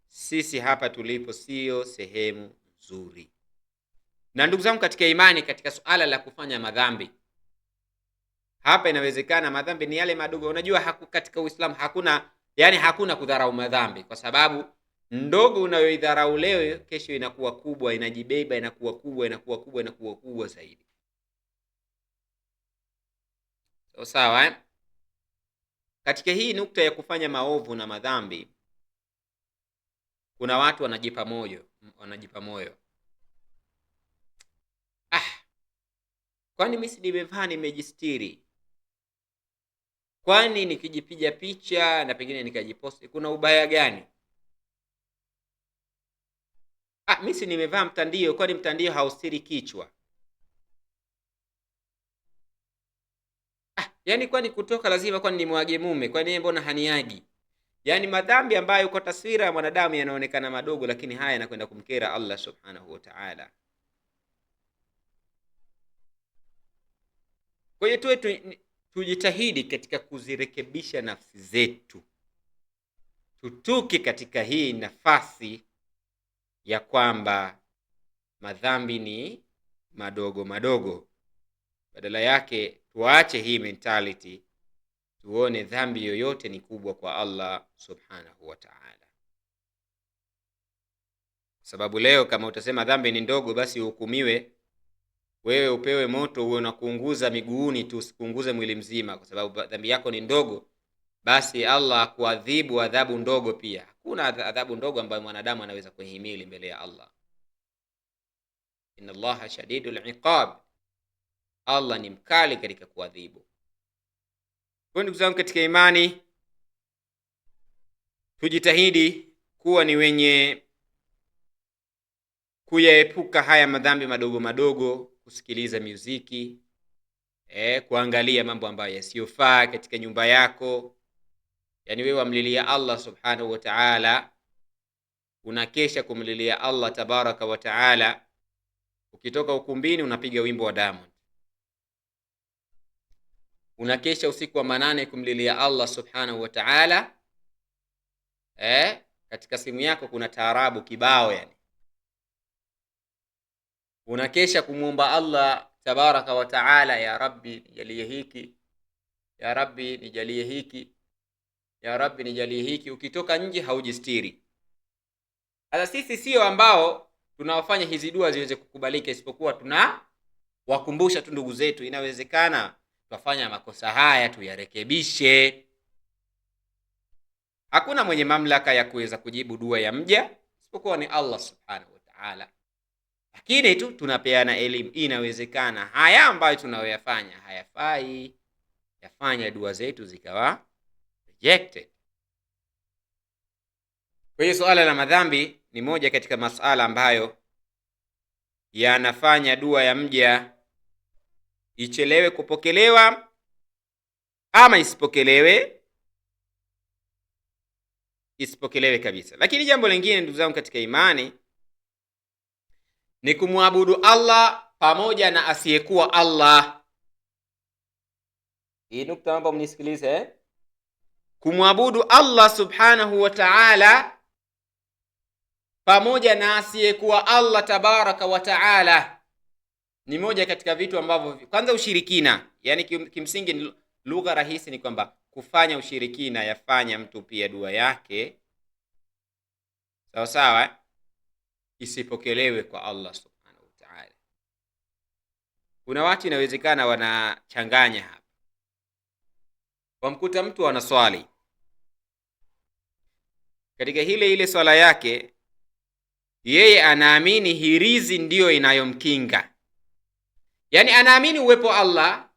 D: sisi hapa tulipo sio sehemu nzuri. Na ndugu zangu katika imani, katika suala la kufanya madhambi, hapa inawezekana madhambi ni yale madogo. Unajua katika Uislamu hakuna kudharau madhambi, kwa sababu Ndogo unayoidharau leo, kesho inakuwa kubwa, inajibeba, inakuwa kubwa, inakuwa kubwa, inakuwa kubwa zaidi. Sawa eh? Katika hii nukta ya kufanya maovu na madhambi, kuna watu wanajipa moyo. Kwani mimi si nimevaa nimejistiri? Kwani nikijipiga picha na pengine nikajiposti kuna ubaya gani? Mimi si nimevaa mtandio, kwani mtandio haustiri kichwa? Yaani kwani kutoka lazima kwani nimwage mume? Kwani yeye mbona haniagi? Yaani madhambi ambayo kwa taswira ya mwanadamu yanaonekana madogo, lakini haya yanakwenda kumkera Allah subhanahu wa ta'ala. Kwa hiyo tujitahidi katika kuzirekebisha nafsi zetu, tutuke katika hii nafasi ya kwamba madhambi ni madogo madogo. Badala yake tuache hii mentality, tuone dhambi yoyote ni kubwa kwa Allah subhanahu wa ta'ala. Sababu leo kama utasema dhambi ni ndogo, basi uhukumiwe wewe, upewe moto uwe unakuunguza miguuni tu, usikuunguze mwili mzima, kwa sababu dhambi yako ni ndogo, basi Allah kuadhibu adhabu ndogo pia. Hakuna adhabu ndogo ambayo mwanadamu anaweza kuhimili mbele ya Allah. Inna Allaha shadidul iqab, Allah ni mkali katika kuadhibu. Kwa ndugu zangu katika imani, tujitahidi kuwa ni wenye kuyaepuka haya madhambi madogo madogo, kusikiliza muziki, kuangalia mambo ambayo yasiyofaa katika nyumba yako. Yaani wewe wamlilia Allah subhanahu wa ta'ala, unakesha kumlilia Allah tabaraka wa ta'ala, ukitoka ukumbini unapiga wimbo wa Diamond. Unakesha usiku wa manane kumlilia Allah subhanahu wa ta'ala, katika simu yako kuna taarabu kibao yani. Unakesha kumuomba Allah tabaraka wa ta'ala, ya Rabbi nijalie hiki, ya Rabbi nijalie hiki, ya Rabbi nijalie hiki. Ukitoka nje haujistiri. Sasa sisi sio ambao tunawafanya hizi dua ziweze kukubalika, isipokuwa tunawakumbusha tu ndugu zetu, inawezekana twafanya makosa haya, tuyarekebishe. Hakuna mwenye mamlaka ya kuweza kujibu dua ya mja isipokuwa ni Allah subhanahu wa ta'ala. Lakini tu tunapeana elimu, inawezekana haya ambayo tunayoyafanya hayafai, yafanya dua zetu zikawa rejected. Kwa hiyo suala la madhambi ni moja katika masuala ambayo yanafanya dua ya mja ichelewe kupokelewa ama isipokelewe kabisa. Lakini jambo lingine ndugu zangu katika imani ni kumwabudu Allah pamoja na asiyekuwa Allah. Hii nukta naomba mnisikilize. Kumwabudu Allah subhanahu wa ta'ala pamoja na asiyekuwa Allah tabaraka wa ta'ala ni moja katika vitu ambavyo, kwanza ushirikina, yani kimsingi lugha rahisi ni kwamba kufanya ushirikina yafanya mtu pia dua yake sawa sawa isipokelewe kwa Allah subhanahu wa ta'ala. Kuna watu inawezekana wanachanganya hapa. Wamkuta mtu anaswali, katika ile swala yake yeye anaamini hirizi ndiyo inayomkinga, yani anaamini uwepo Allah.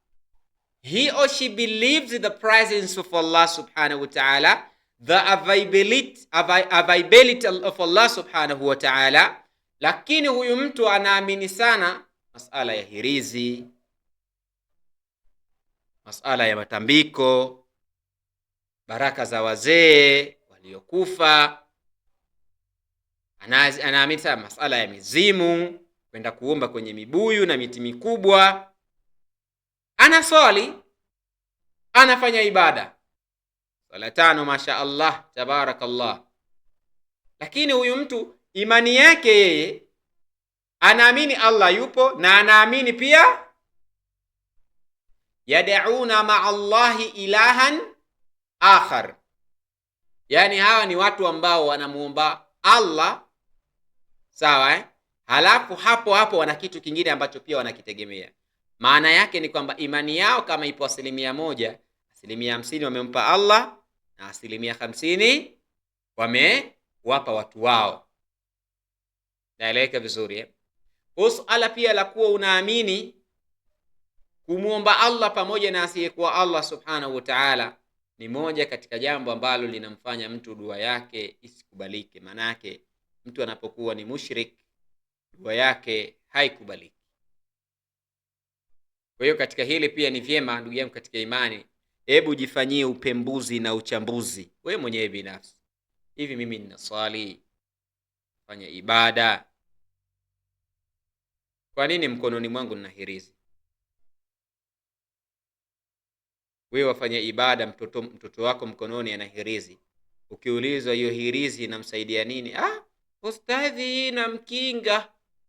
D: He or she believes the presence of Allah subhanahu wa ta'ala, the availability of Allah subhanahu wa ta'ala. Lakini huyu mtu anaamini sana masala ya hirizi, masala ya matambiko, baraka za wazee waliokufa. Anaamini sana masala ya mizimu, kwenda kuomba kwenye mibuyu na miti mikubwa. Anaswali, anafanya ibada sala 5 masha Allah tabarakallah, lakini huyu mtu imani yake yeye anaamini Allah yupo na anaamini pia yad'una ma'a Allahi ilahan akhar, yani hawa ni watu ambao wanamuomba Allah, sawa halafu hapo hapo wana kitu kingine ambacho pia wanakitegemea. Maana yake ni kwamba imani yao kama ipo 100%, 50% wamempa Allah na 50% wamewapa watu wao. Naeleweka vizuri Suala pia la kuwa unaamini kumuomba Allah pamoja na asiyekuwa Allah subhanahu wa ta'ala ni moja katika jambo ambalo linamfanya mtu dua yake isikubalike. Maana yake mtu anapokuwa ni mushrik, dua yake haikubaliki. Kwa hiyo katika hili pia ni vyema ndugu yangu katika imani, hebu jifanyie upembuzi na uchambuzi wewe mwenyewe binafsi. Hivi mimi ninaswali, fanya ibada, kwa nini mkononi mwangu nina hirizi? Wewe wafanya ibada, mtoto wako mkononi ana hirizi. Ukiulizwa hiyo hirizi inamsaidia nini? Ustadhi,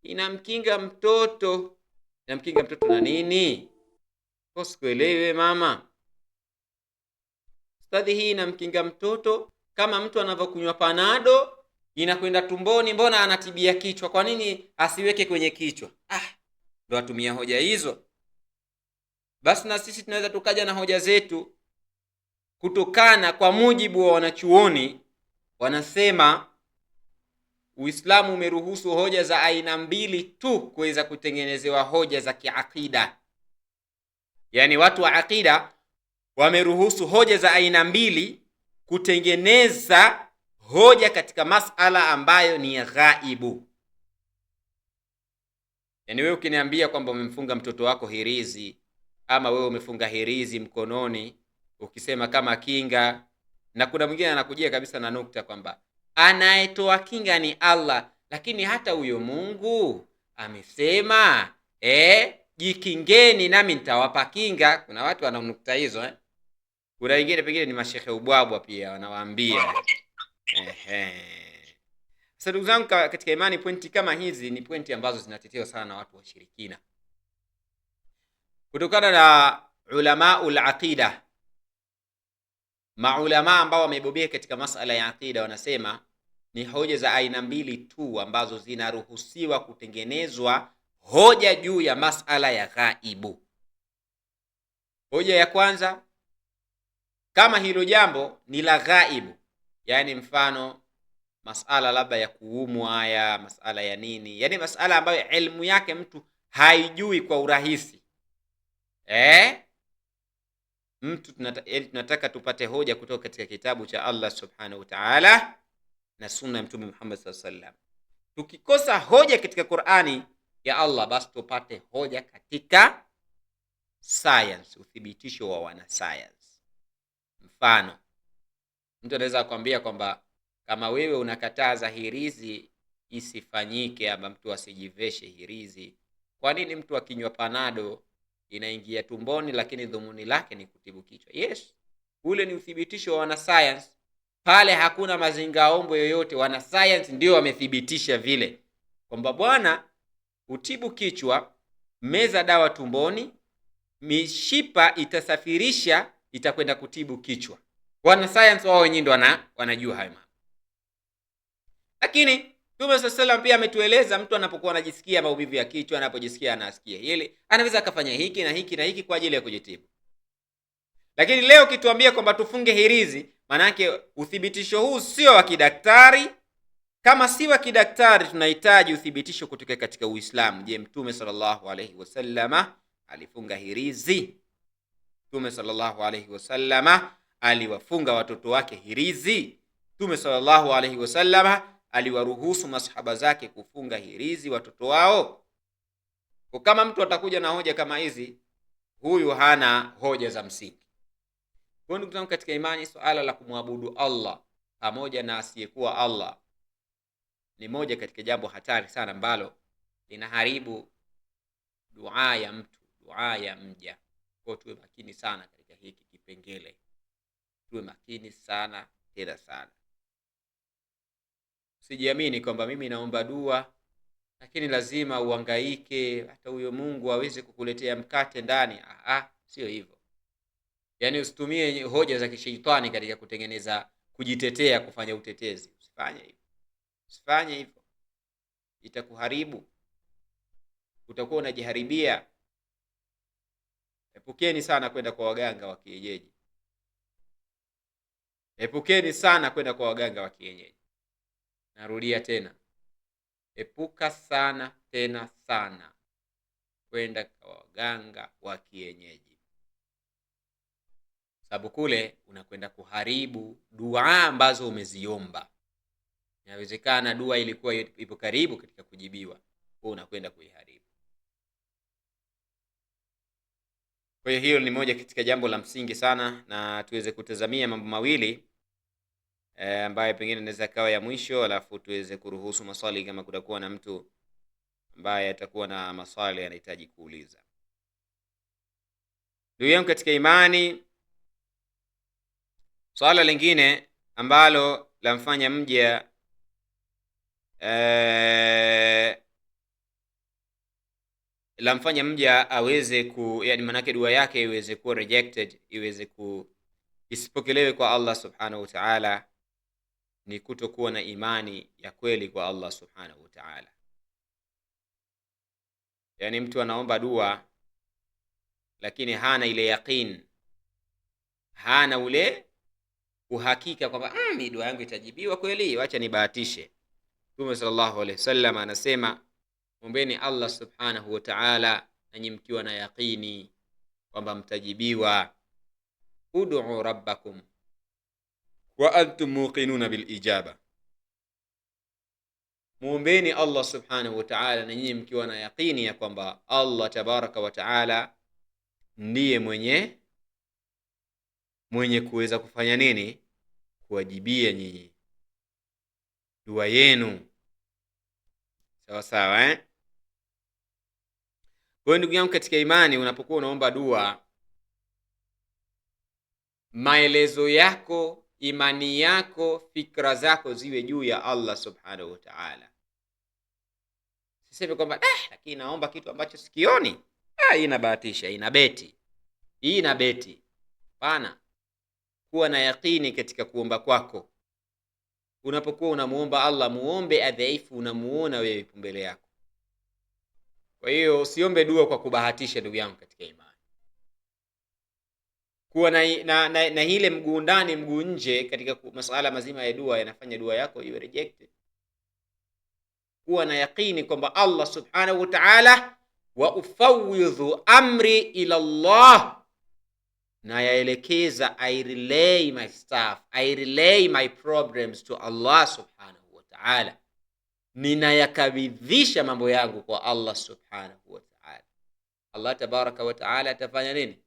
D: inamkinga mtoto. Inamkinga mtoto na nini? Usikuelewe mama. Ustadhi, hii inamkinga mtoto kama mtu anavyokunywa panado inakwenda tumboni, mbona anatibia kichwa? Kwa nini asiweke kwenye kichwa? Ndio atumia hoja hizo. Basi na sisi tunaweza tukaja na hoja zetu kutokana kwa mujibu wa wanachuoni. Wanasema Uislamu umeruhusu hoja za aina mbili tu kuweza kutengenezewa hoja za kiakida. Yaani watu wa akida wameruhusu hoja za aina mbili kutengeneza hoja katika masala ambayo ni ghaibu. Yaani wewe ukiniambia kwamba umemfunga mtoto wako hirizi, ama wewe umefunga hirizi mkononi ukisema kama kinga, na kuna mwingine anakujia kabisa na nukta kwamba anayetoa kinga ni Allah, lakini hata huyo Mungu amesema jikingeni nami nitawapa kinga. Kuna watu wana nukta hizo Kuna wengine pengine ni mashehe ubwabwa pia wanawaambia. Sasa ndugu zangu katika imani, pointi kama hizi ni pointi ambazo zinatetewa sana na watu washirikina. Kutokana na ulamaul aqida, maulama ambao wamebobea katika masala ya aqida, wanasema ni hoja za aina mbili tu ambazo zinaruhusiwa kutengenezwa hoja juu ya masala ya ghaibu. Hoja ya kwanza, kama hilo jambo ni la ghaibu, yani mfano masala labda ya kuumwa haya, masala ya nini, yani masala ambayo elimu yake mtu haijui kwa urahisi. Mtu tunataka tupate hoja kutoka katika kitabu cha Allah subhanahu wa ta'ala na sunna ya Mtume Muhammad sallallahu alaihi wasallam. Tukikosa hoja katika Qur'ani ya Allah, basi tupate hoja katika science, uthibitisho wa wana science. Mfano, mtu anaweza kukwambia kwamba kama wewe unakataza hirizi isifanyike ama mtu asijiveshe hirizi, kwa nini mtu akinywa panado inaingia tumboni lakini dhumuni lake ni kutibu kichwa? Yes, ule ni uthibitisho wa wana science. Pale hakuna mazingaombo yoyote, wana science ndio wamethibitisha vile kwamba bwana utibu kichwa, meza dawa tumboni, mishipa itasafirisha, itakwenda kutibu kichwa. Wana science wao wenyewe ndio wanajua hayo mambo. Lakini Mtume sallallahu pia ametueleza mtu anapokuwa anajisikia maumivu ya kichwa, anapojisikia anasikia ile, anaweza akafanya hiki na hiki na hiki kwa ajili ya kujitibu. Lakini leo kituambia kwamba tufunge hirizi, maana yake uthibitisho huu sio wa kidaktari. Kama si wa kidaktari, tunahitaji uthibitisho kutoka katika Uislamu. Je, Mtume sallallahu alaihi wasallama alifunga hirizi? Mtume sallallahu alaihi wasallama aliwafunga watoto wake hirizi? Mtume sallallahu alaihi wasallama aliwaruhusu masahaba zake kufunga hirizi watoto wao? Kwa kama mtu atakuja na hoja kama hizi, huyu hana hoja za msingi. Kwa ndugu zangu katika imani, suala la kumwabudu Allah pamoja na asiyekuwa Allah ni moja katika jambo hatari sana ambalo linaharibu dua ya mtu, dua ya mja. Kwa tuwe makini sana katika hiki kipengele. Tuwe makini sana tena sana. Usijiamini kwamba mimi naomba dua lakini lazima uhangaike hata huyo Mungu aweze kukuletea mkate ndani. Sio hivyo. Yaani usitumie hoja za kishaitani katika kutengeneza kujitetea, kufanya utetezi. Usifanye hivyo. Usifanye hivyo, itakuharibu, utakuwa unajiharibia. Epukeni sana kwenda kwa waganga wa kienyeji. Epukeni sana kwenda kwa waganga wa kienyeji. Narudia tena, epuka sana tena sana kwenda kwa waganga wa kienyeji, sababu kule unakwenda kuharibu dua ambazo umeziomba. Inawezekana dua ilikuwa ipo karibu katika kujibiwa, wewe unakwenda kuiharibu. Kwa hiyo ni moja katika jambo la msingi sana, na tuweze kutazamia mambo mawili ambaye pengine inaweza kawa ya mwisho, alafu tuweze kuruhusu maswali kama kutakuwa na mtu ambaye atakuwa na maswali anahitaji kuuliza. Ndugu yangu katika imani, swala lingine ambalo lamfanya mja aweze yani manake dua yake iweze kuwa rejected, iweze isipokelewe kwa Allah subhanahu wa ta'ala, ni kutokuwa na imani ya kweli kwa Allah subhanahu wa ta'ala. Yani mtu anaomba dua lakini hana ile yaqeen, hana ule uhakika kwamba dua yangu itajibiwa kweli, acha nibahatishe. Mtume sallallahu alaihi wasallam anasema, ombeni Allah subhanahu wa ta'ala nanyi mkiwa na yaqini kwamba mtajibiwa. Ud'u rabbakum wa antum muqinuna bil ijaba, muombeni Allah subhanahu wa ta'ala nanyi mkiwa na yaqini ya kwamba Allah tabaraka wa ta'ala ndiye mwenye kuweza kufanya nini? Kuwajibia nyinyi dua yenu. Sawa sawa, Kwa ndugu yangu katika imani, unapokuwa unaomba dua, maelezo yako, imani yako, fikra zako ziwe juu ya Allah subhanahu wa ta'ala. Siseme kwamba lakini naomba kitu ambacho sikioni, hii inabahatisha, hii ina beti. Hapana, kuwa na yaqini katika kuomba kwako. Unapokuwa unamuomba Allah, muombe adhaifu, unamuona wewe mbele yako. Kwa hiyo usiombe dua kwa kubahatisha, ndugu yangu katika imani. Kuwa na ile mguu ndani mguu nje katika masuala mazima ya dua yanafanya dua yako iwe rejected. Kuwa na yaqini kwamba Allah subhanahu wa ta'ala, wa ufawwidhu amri ila Allah, na yaelekeza, I relay my stuff, I relay my problems to Allah subhanahu wa ta'ala, ninayakabidhisha mambo yangu kwa Allah subhanahu wa ta'ala. Allah tabaraka wa ta'ala atafanya nini?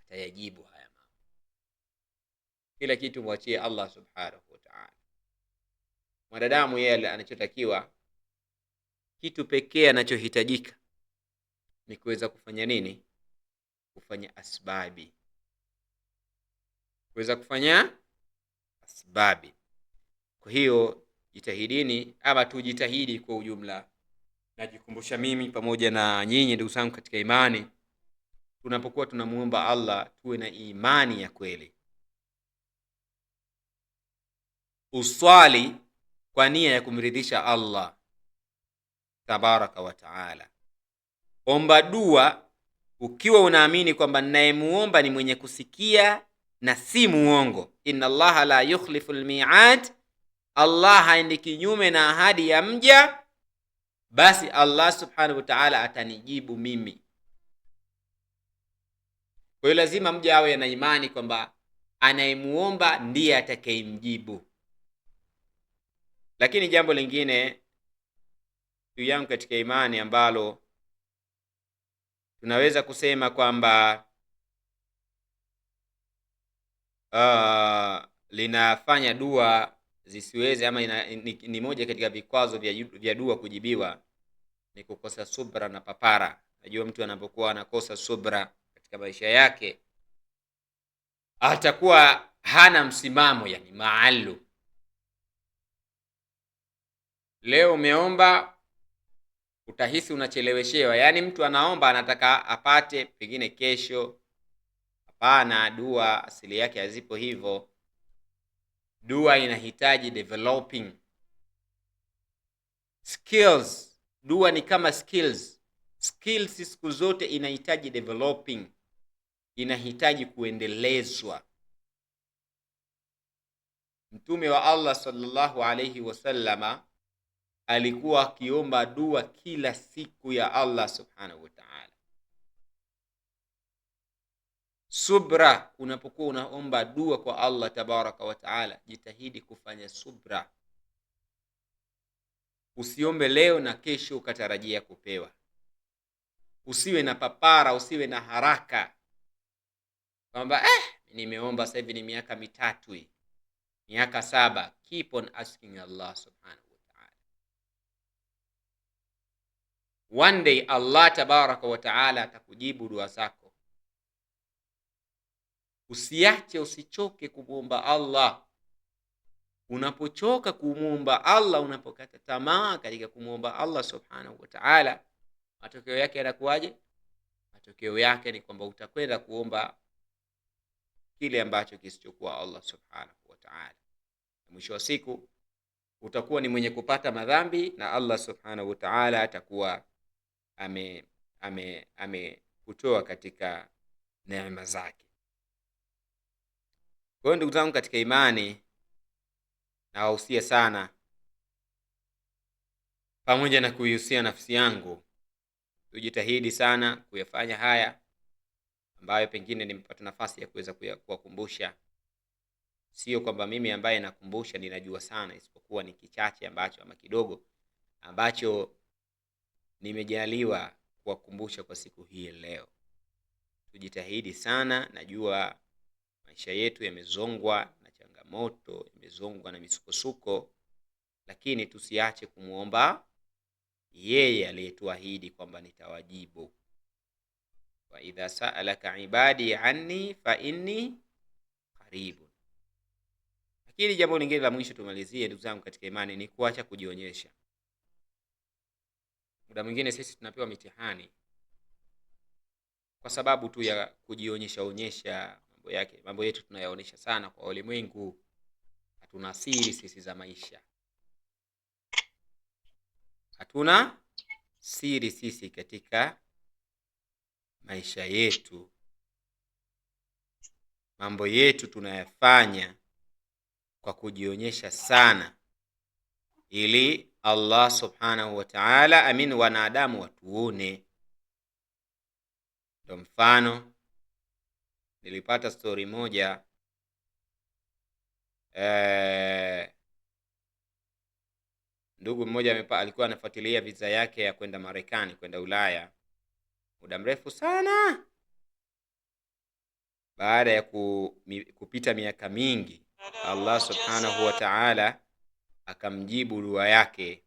D: Atayajibu haya mambo. Kila kitu mwachie Allah subhanahu wa ta'ala. Mwanadamu yeye anachotakiwa, kitu pekee anachohitajika ni kuweza kufanya nini? Kufanya asbabi. Kuweza kufanya asbabi. Kwa hiyo jitahidini, ama tujitahidi kwa ujumla. Najikumbusha mimi pamoja na nyinyi ndugu zangu katika imani, tunapokuwa tunamuomba Allah tuwe na imani ya kweli. Uswali kwa nia ya kumridhisha Allah tabaraka wa taala. Omba dua ukiwa unaamini kwamba ninayemuomba ni mwenye kusikia na si muongo. Inna Allaha la yukhlifu al-mi'ad, Allah haendi kinyume na ahadi ya mja, basi Allah subhanahu wa ta'ala atanijibu mimi. Kwa hiyo lazima mja awe na imani kwamba anayemuomba ndiye atakayemjibu. Lakini jambo lingine juu yangu katika imani ambalo tunaweza kusema kwamba linafanya dua zisiweze, ama ni moja katika vikwazo vya dua kujibiwa, ni kukosa subra na papara. Najua mtu anapokuwa anakosa subra katika maisha yake, atakuwa hana msimamo, yani maalum. Leo umeomba, utahisi unacheleweshewa. Yani mtu anaomba anataka apate pengine kesho. Hapana, dua asili yake hazipo hivyo. Dua inahitaji developing. Skills, dua ni kama skills. Skills siku zote inahitaji developing, inahitaji kuendelezwa. Mtume wa Allah sallallahu alayhi wasallama alikuwa akiomba dua kila siku ya Allah subhanahu wa ta'ala. Subra, unapokuwa unaomba dua kwa Allah tabaraka wa ta'ala, jitahidi kufanya subra. Usiombe leo na kesho ukatarajia kupewa. Usiwe na papara, usiwe na haraka kwamba nimeomba sasa hivi ni miaka 3 hii, miaka 7. Keep on asking Allah subhanahu wa ta'ala. One day Allah tabaraka wa ta'ala atakujibu dua zako. Usiache, usichoke kumuomba Allah. Unapochoka kumuomba Allah, unapokata tamaa katika kumuomba Allah subhanahu wa ta'ala, matokeo yake yanakuwaje? Matokeo yake ni kwamba utakwenda kuomba kile ambacho kisichokuwa Allah subhanahu wa ta'ala. Mwisho wa siku utakuwa ni mwenye kupata madhambi na Allah subhanahu wa ta'ala atakuwa kutoa katika neema zake. Kwa hiyo ndugu zangu katika imani, na wahusia sana pamoja na kuihusia nafsi yangu, tujitahidi sana kuyafanya haya ambayo pengine nimepata nafasi ya kuweza kuwakumbusha. Sio kwamba mimi ambaye nakumbusha ninajua sana, isipokuwa ni kichache ambacho ama kidogo ambacho nimejaliwa kuwakumbusha kwa siku hii leo. Tujitahidi sana. Najua maisha yetu yamezongwa na changamoto, yamezongwa na misukosuko, lakini tusiache kumuomba yeye aliyetuahidi kwamba nitawajibu. Wa idha sa'alaka ibadi anni fa inni qaribun. Lakini jambo lingine la mwisho tumalizie, ndugu zangu katika imani, ni kuacha kujionyesha. Muda mwingine sisi tunapewa mitihani kwa sababu tu ya kujionyesha mambo yetu tunayaonesha sana kwa ulimwengu. Hatuna siri sisi za maisha. Hatuna siri sisi katika maisha yetu. Mambo yetu tunayafanya kwa kujionyesha sana, ili Allah subhanahu wa ta'ala, wanadamu watuone. Ndio mfano nilipata story moja, ndugu mmoja alikuwa anafuatilia visa yake ya kwenda Marekani, kwenda Ulaya muda mrefu sana. Baada ya kupita miaka mingi, Allah subhanahu wa ta'ala akamjibu dua yake,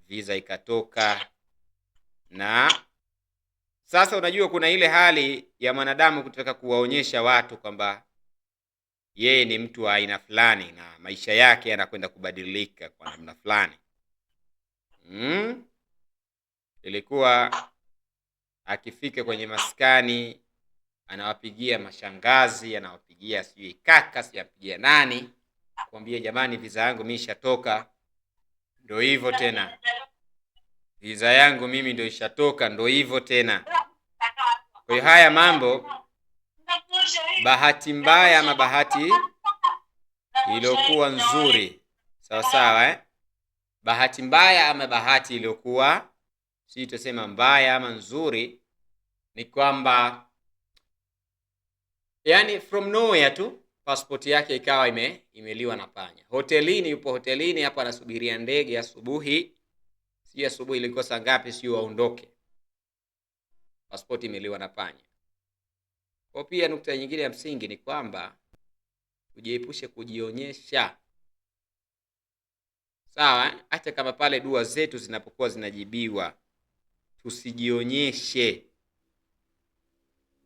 D: visa ikatoka. Na sasa unajua kuna ile hali ya mwanadamu kutaka kuwaonyesha watu kwamba yeye ni mtu wa aina fulani na maisha yake yanakwenda kubadilika kwa namna fulani. Ilikuwa akifika kwenye maskani anawapigia mashangazi, anawapigia sijui kaka, siyapigia nani, kuambia jamani, visa yangu mimi ishatoka. Ndio hivyo tena, visa yangu mimi ndio ishatoka, ndio hivyo tena. Kwa hiyo haya mambo, bahati mbaya ama bahati iliyokuwa nzuri, sawa sawa, bahati mbaya ama bahati iliyokuwa si tusema mbaya ama nzuri, ni kwamba yani from nowhere tu passport yake ikawa imeliwa na panya. Hotelini, yupo hotelini hapa anasubiria ndege asubuhi. Si asubuhi, ilikuwa saa ngapi sio aondoke, passport imeliwa na panya. Kwa pia nukta nyingine ya msingi ni kwamba tujiepushe kujionyesha. Sawa, hata kama pale dua zetu zinapokuwa zinajibiwa, tusijionyeshe.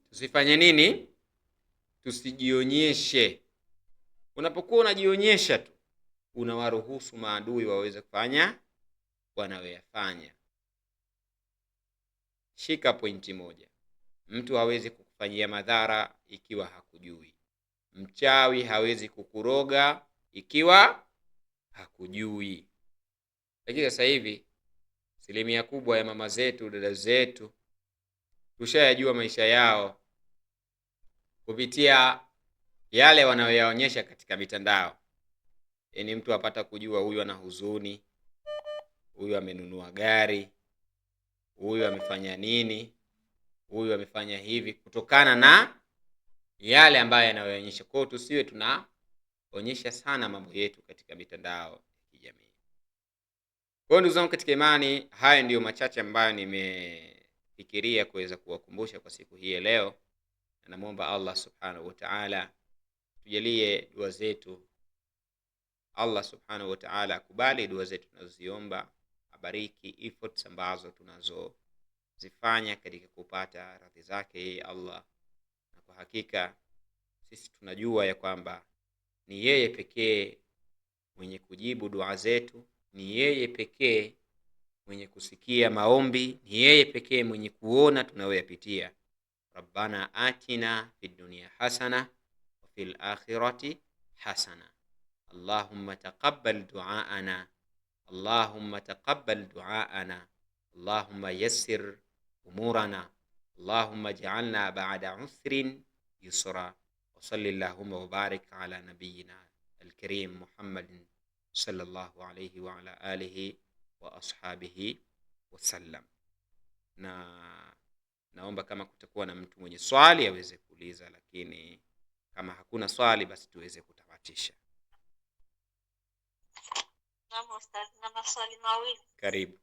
D: Tusifanye nini? Tusijionyeshe. Unapokuwa unajionyesha tu, unawaruhusu maadui waweze kufanya wanayoyafanya. Shika pointi moja. Mtu hawezi kukufanyia madhara ikiwa hakujui. Mchawi hawezi kukuroga ikiwa hakujui. Lakini sasa hivi asilimia kubwa ya mama zetu, dada zetu, tushayajua maisha yao kupitia yale wanayoyaonyesha katika mitandao. Yaani mtu apata kujua huyu ana huzuni, huyu amenunua gari, huyu amefanya nini, huyu amefanya hivi, kutokana na yale ambayo yanayoonyesha. Kwa hiyo tusiwe tunaonyesha sana mambo yetu katika mitandao ya kijamii. Kwa hiyo ndugu zangu katika imani, haya ndiyo machache ambayo nimefikiria kuweza kuwakumbusha kwa siku hii ya leo. Na namuomba Allah subhanahu wa ta'ala tujalie dua zetu. Allah subhanahu wa ta'ala akubali dua zetu tunazoziomba, abariki efforts ambazo tunazozifanya katika kupata radhi zake yeye Allah. Na kwa hakika sisi tunajua ya kwamba ni yeye pekee mwenye kujibu dua zetu, ni yeye pekee mwenye kusikia maombi, ni yeye pekee mwenye kuona tunayoyapitia. Rabbana atina fid dunya hasana wa fil akhirati hasana. Allahumma taqabbal du'aana, Allahumma taqabbal du'aana, Allahumma yassir umurana, Allahumma ij'alna ba'da usrin yusra. Wa sallallahu wa barik ala nabiyyina al-karim Muhammadin sallallahu alayhi wa ala alihi wa ashabihi wa sallam. Na naomba kama kutakuwa na mtu mwenye swali aweze kuuliza, lakini kama hakuna swali basi tuweze kutamatisha.
C: Naam Ustaz, na maswali mawili.
D: Karibu.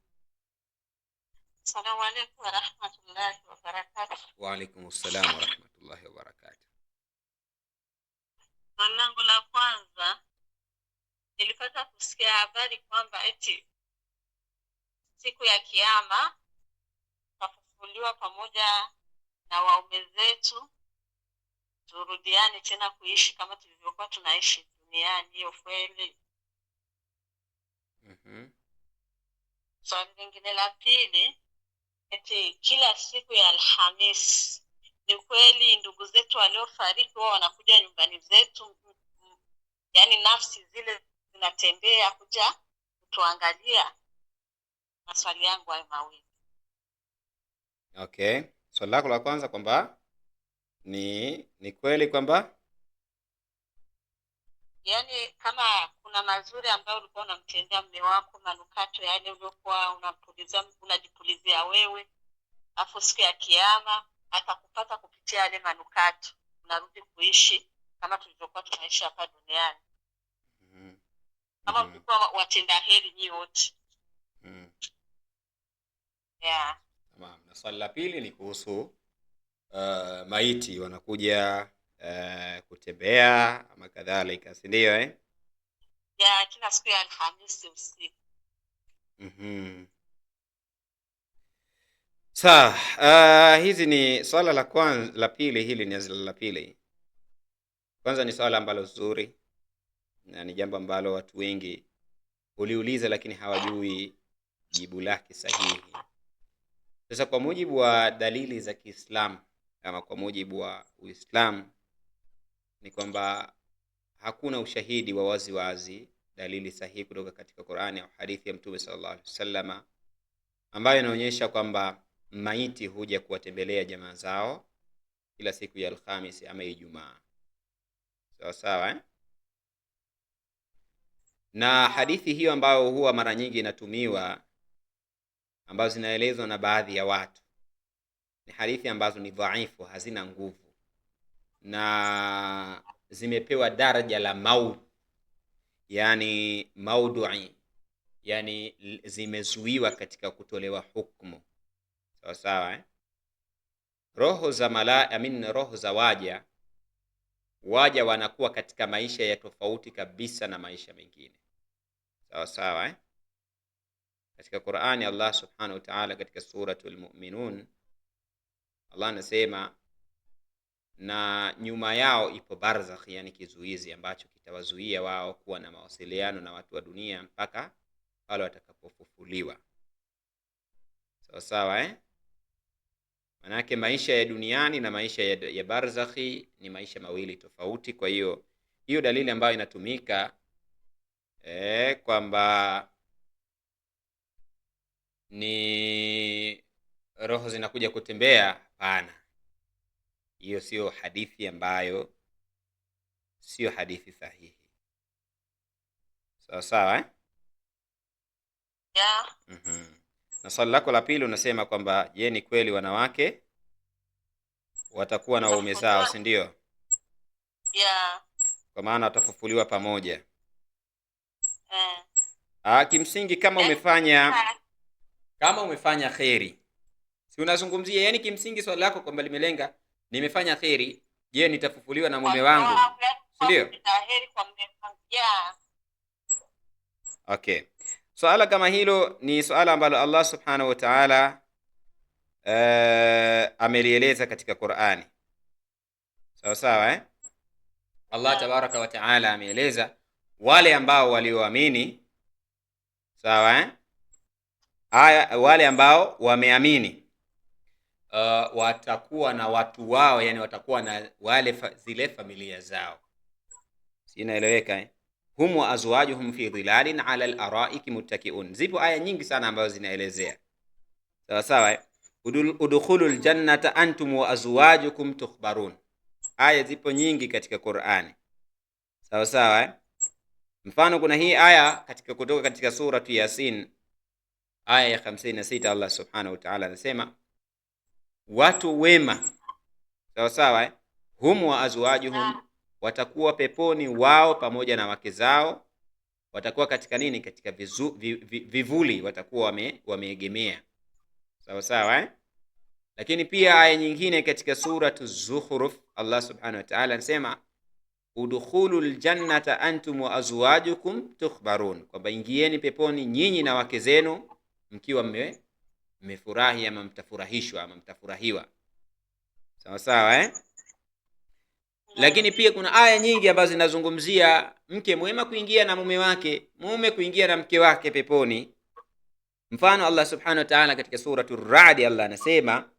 C: Assalamu alaykum wa rahmatullahi wa barakatuh.
D: Wa alaykum assalam wa rahmatullahi wa barakatuh.
C: Swali langu la kwanza, nilipata kusikia habari kwamba eti siku ya Kiyama tutafufuliwa pamoja na waume zetu, turudiane tena kuishi kama tulivyokuwa tunaishi duniani. Hiyo kweli? Swali lingine la pili, eti kila siku ya Alhamisi, ni kweli ndugu zetu waliofariki wao wanakuja nyumbani zetu, yaani nafsi zile zinatembea kuja kutuangalia? Maswali yangu hayo mawili.
D: Okay. Swali lako la kwanza kwamba ni kweli kwamba
C: yaani kama kuna mazuri ambayo ulikuwa unamtendea mume wako, manukato yale uliokuwa unajipulizia wewe, afu siku ya Kiyama atakupata kupitia yale manukato, unarudi kuishi kama tulivyokuwa tunaishi hapa duniani. Kama mlikuwa watenda heri nyinyi wote. Yeah.
D: Tamam. Na swali la pili ni kuhusu maiti wanakuja kutembea ama kadhalika, si ndio
C: Ya kila siku ya Alhamisi usiku.
D: Sawa. Hizi ni swala la kwanza, la pili hili ni la pili. Kwanza ni swala ambalo zuri na ni jambo ambalo watu wengi uliuliza lakini hawajui jibu lake sahihi. Sasa kwa mujibu wa dalili za Kiislamu ama kwa mujibu wa Uislamu ni kwamba hakuna ushahidi wa wazi wazi, dalili sahihi kutoka katika Qur'ani au hadithi ya Mtume sallallahu alaihi wasallam ambayo inaonyesha kwamba maiti huja kuwatembelea jamaa zao kila siku ya Alhamisi ama Ijumaa. Sawa sawa Na hadithi hiyo ambayo huwa mara nyingi inatumiwa, ambazo zinaelezwa na baadhi ya watu, ni hadithi ambazo ni dhaifu, hazina nguvu na zimepewa daraja la maud, yani maudui, yani zimezuiwa katika kutolewa hukumu. Sawa sawa Roho za roho za waja wanakuwa katika maisha ya tofauti kabisa na maisha mengine. Sawa sawa Katika Qur'ani Allah subhanahu wa ta'ala katika suratul Mu'minun Allah anasema, na nyuma yao ipo barzakh, yani kizuizi ambacho kitawazuia wao kuwa na mawasiliano na watu wa dunia mpaka pale watakapofufuliwa. Sawa sawa Manake maisha ya duniani na maisha ya barzakhi ni maisha mawili tofauti. Kwa hiyo dalili ambayo inatumika kwamba ni roho zinakuja kutembea, hapana. Hiyo sio hadithi ambayo, sio hadithi sahihi. Sawa sawa eh?
C: Yeah.
D: Na swali lako la pili unasema kwamba je, ni kweli wanawake watakuwa na waume zao, si ndio?
C: Yeah.
D: Kwa maana watafufuliwa pamoja. Kimsingi kama umefanya kheri, si unazungumzia, yani kimsingi swali lako kwamba limelenga nimefanya kheri, je nitafufuliwa na mume wangu, si ndio?
C: Yeah.
D: Okay. Swala kama hilo ni swala ambalo Allah subhanahu wa ta'ala amelieleza katika Qur'ani. Sawa sawa eh? Allah tabaraka wa ta'ala ameeleza wale ambao walioamini, sawa eh? Wale ambao wameamini watakuwa na watu wao, yani watakuwa na zile familia zao. Sinaeleweka eh? Hum wa azwajuhum fi dhilalin ala al-araiki muttaki'un. Zipo aya nyingi sana ambazo zinaelezea. Sawa sawa eh? Udkhulul jannata antum wa azwajukum tukhbarun. Aya zipo nyingi katika Qur'ani. Sawa sawa eh? Mfano kuna hii aya kutoka katika suratu Yasin aya ya 56, Allah subhanahu wa ta'ala anasema watu wema, sawa sawa eh? Hum wa azwajuhum, watakuwa peponi wao pamoja na wake zao, watakuwa katika nini? Katika vivuli, watakuwa wameegemea. Sawa sawa eh? Lakini pia aya nyingine katika suratu Zukhruf Allah subhanahu wa ta'ala anasema udkhulul jannata antum wa azwajukum tukhbarun, kwamba ingieni peponi nyinyi na wake zenu mkiwa mmefurahi ama mtafurahishwa ama mtafurahiwa. Sawa sawa eh? Lakini pia kuna aya nyingi ambazo zinazungumzia mke mwema kuingia na mume wake, mume kuingia na mke wake peponi. Mfano Allah subhanahu wa ta'ala katika suratul Ra'd Allah anasema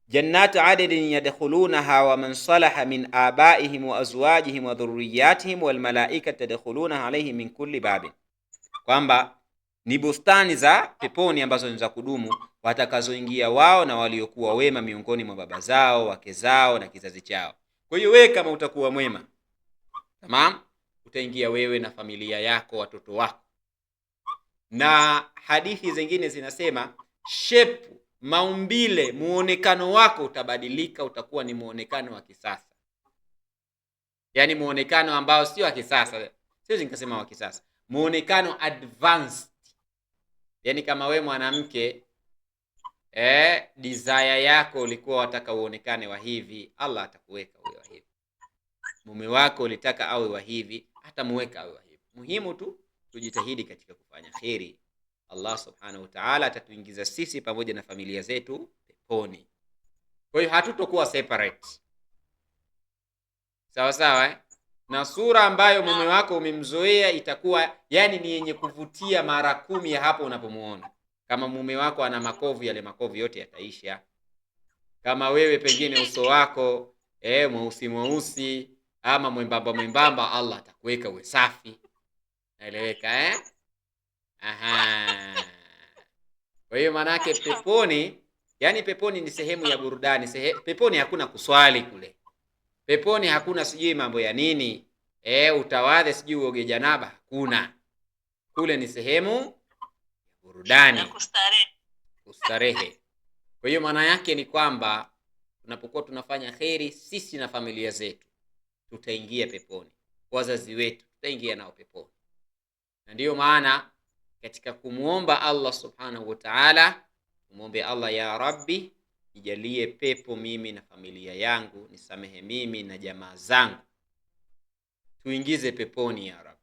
D: jannatu adadin yadkhulunaha wa man salaha min abaihim wa azwajihim wa dhurriyyatihim wal malaikatu yadkhuluna alayhim min kulli babin, kwamba ni bustani za peponi ambazo ni za kudumu watakazoingia wao na waliokuwa wema miongoni mwa baba zao, wake zao na kizazi chao. Kwa hiyo wewe kama utakuwa mwema, tamam, utaingia wewe na familia yako, watoto wako. Na hadithi zingine zinasema shape, maumbile, muonekano wako utabadilika, utakuwa ni muonekano wa kisasa. Yaani muonekano ambao sio wa kisasa, siwezi nikasema wa kisasa, muonekano advanced. Yaani kama we mwanamke desire yako ulikuwa wataka uonekane wa hivi, Allah atakuweka uwe wa hivi. Mume wako ulitaka awe wa hivi, atamuweka awe wa hivi. Muhimu tu tujitahidi katika kufanya kheri. Allah subhanahu wa ta'ala atatuingiza sisi pamoja na familia zetu peponi. Kwa hiyo hatutokuwa separate. Sawa sawa eh? Na sura ambayo mume wako umemzoea itakuwa yani ni yenye kuvutia mara 10 ya hapo unapomuona. Kama mume wako ana makovu, yale makovu yote yataisha. Kama wewe pengine uso wako mweusi ama mwembamba, Allah atakuweka uwe safi. Naeleweka eh? Aha. Kwa hiyo manake peponi, yani peponi ni sehemu ya burudani. Peponi hakuna kuswali kule. Peponi hakuna sijui mambo ya nini, utawadhe sijui uoge janaba, hakuna. Kule ni sehemu ya burudani, kustarehe. Kwa hiyo maana yake ni kwamba tunapokuwa tunafanya kheri sisi na familia zetu tutaingia peponi, wazazi wetu tutaingia nao peponi. Na ndiyo maana katika kumuomba Allah subhanahu wa ta'ala, tumuombe Allah, ya Rabbi nijalie pepo mimi na familia yangu, nisamehe mimi na jamaa zangu, tuingize peponi ya Rabbi,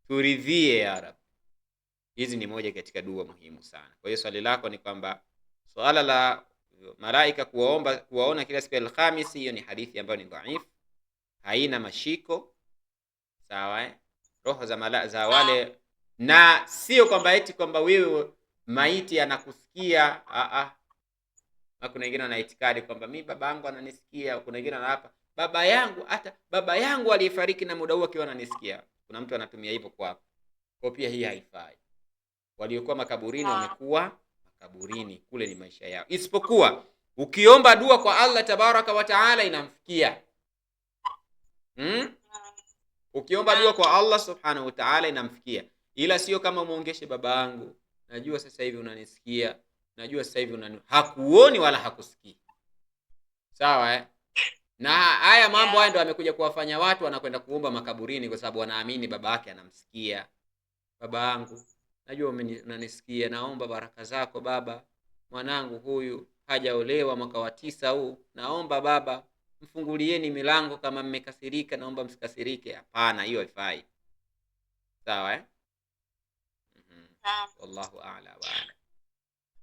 D: turidhie ya Rabbi. Hizi ni moja katika dua muhimu sana. Kwa hiyo swali lako ni kwamba swala la malaika kuwaona kila siku ya Alhamis, hiyo ni hadithi ambayo ni dhaifu, haina mashiko. Sawa eh? Roho za wale, na sio kwamba eti kwamba wewe maiti anakusikia. Na kuna wengine wana itikadi kwamba mimi baba yangu ananisikia. Kuna wengine hapa baba yangu, hata baba yangu aliyefariki na muda huo akiwa ananisikia. Kuna mtu anatumia hivyo kwa pia hii haifai. Waliokuwa makaburini wamekuwa makaburini, kule ni maisha yao. Isipokuwa ukiomba dua kwa Allah tabaraka wa taala inamfikia. Ukiomba dua kwa Allah subhanahu wa taala inamfikia, ila sio kama muongeshe baba yangu, najua sasa hivi unanisikia, najua sasa hivi hakuoni wala hakusikii. Sawa Na haya mambo haya ndio amekuja kuwafanya watu wanakwenda kuomba makaburini, kwa sababu wanaamini baba yake anamsikia. Baba yangu, najua unanisikia, naomba baraka zako baba, mwanangu huyu hajaolewa mwaka wa 9 huu, naomba baba mfungulieni milango, kama mmekasirika naomba msikasirike. Hapana, hiyo haifai. Sawa Wallahu a'la wa a'la.